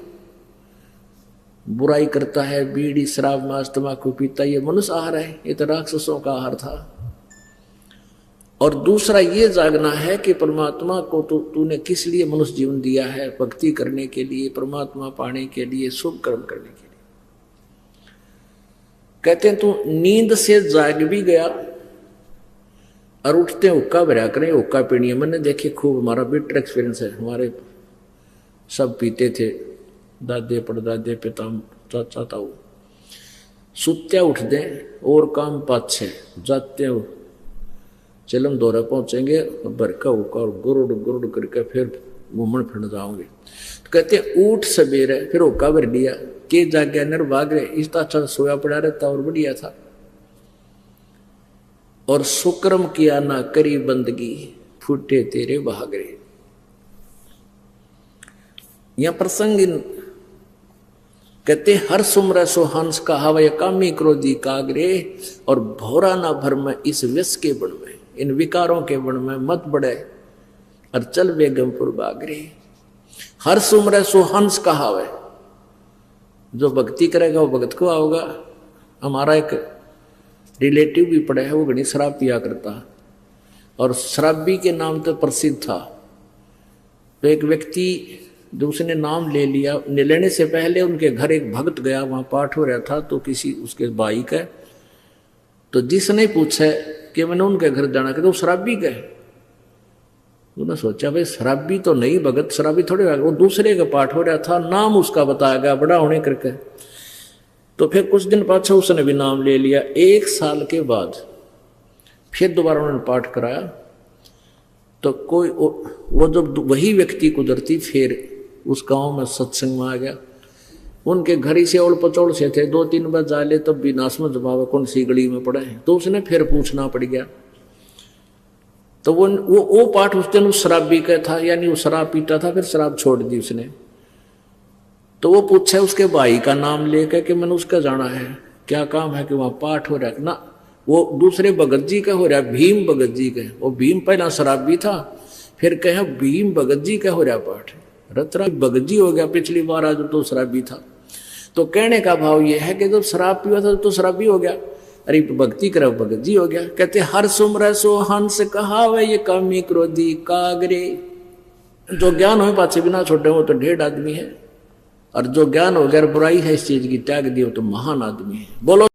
बुराई करता है, बीड़ी शराब मांस तंबाकू पीता, ये मनुष्य आहार है, ये तो राक्षसों का आहार था। और दूसरा ये जागना है कि परमात्मा को तूने किस लिए मनुष्य जीवन दिया है, भक्ति करने के लिए, परमात्मा पाने के लिए, शुभ कर्म करने के लिए। कहते हैं तू नींद से जाग भी गया और उठते हुक्का भरा करें, हुक्का पीनी है। मैंने देखे खूब, हमारा बिटर एक्सपीरियंस है, हमारे सब पीते थे, दादे परदादे पिता चाचा ताऊ। सुत्या उठ दें और काम पाछे जाते हो, चलम दौरा पहुंचेंगे, भर का हुक्का और गुरुड़ गुरुड़ करके फिर घूमन फिर जाओगे। तो कहते उठ सवेरे फिर हुक्का भर लिया, के जाग्या नर भाग रहे, इस अच्छा सोया पड़ा रहता और बढ़िया था। और सुक्रम किया ना करी बंदगी, फूटे तेरे भागरे। यह प्रसंग कहते हर सुमर सो हंस कहावय, कामी क्रोधी कागरे, और भौरा ना भर में इस विष के बन में, इन विकारों के बन में मत बढ़े, और चल बेगमपुर बागरे। हर सुमर सो हंस कहावय, जो भक्ति करेगा वो भगत को आओगा। हमारा एक रिलेटिव भी पड़ा है, वो घनी शराब पिया करता, और शराबी के नाम तो प्रसिद्ध था। तो एक व्यक्ति जो उसने नाम ले लिया, लेने से पहले उनके घर एक भक्त गया, वहाँ पाठ हो रहा था, तो किसी उसके भाई का, तो जिसने पूछा कि मैंने उनके घर जाना, कि तो शराबी का है। उन्होंने सोचा भाई शराबी तो नहीं, भगत शराबी थोड़े, वो दूसरे का पाठ हो रहा था, नाम उसका बताया गया बड़ा होने करके। तो फिर कुछ दिन पाछा उसने भी नाम ले लिया। 1 साल के बाद फिर दोबारा उन्होंने पाठ कराया, तो कोई वो जब वही व्यक्ति कुदरती फिर उस गांव में सत्संग में आ गया। उनके घर ही से ओल पचौड़ से थे, 2-3 बार जाले तब भी नाश में जमावा कौन सी गली में पड़ा है, तो उसने फिर पूछना पड़ गया। तो वो पाठ उस दिन उस शराबी का था, यानी वो शराब पीता था, फिर शराब छोड़ दी उसने। तो वो पूछे उसके भाई का नाम लेकर कि मैंने उसका जाना है, क्या काम है, कि वहाँ पाठ हो रहा है ना, वो दूसरे भगत जी का हो रहा है, भीम भगत जी का। वो भीम पहला शराबी था, फिर कहे भीम भगत जी का हो रहा पाठ, रतरा भगत जी हो गया पिछली बार, आज तो शराबी था। तो कहने का भाव ये है कि जब शराब पिया था तो शराबी हो गया, अरे भक्ति करा भगत जी हो गया। कहते हर सुमर सो हंस कहावे, ये कामी क्रोधी कागरे। जो ज्ञान हो पाछे बिना छोड़े वो तो ढेर आदमी है, और जो ज्ञान हो गया बुराई है इस चीज की त्याग दी, वो तो महान आदमी है। बोलो।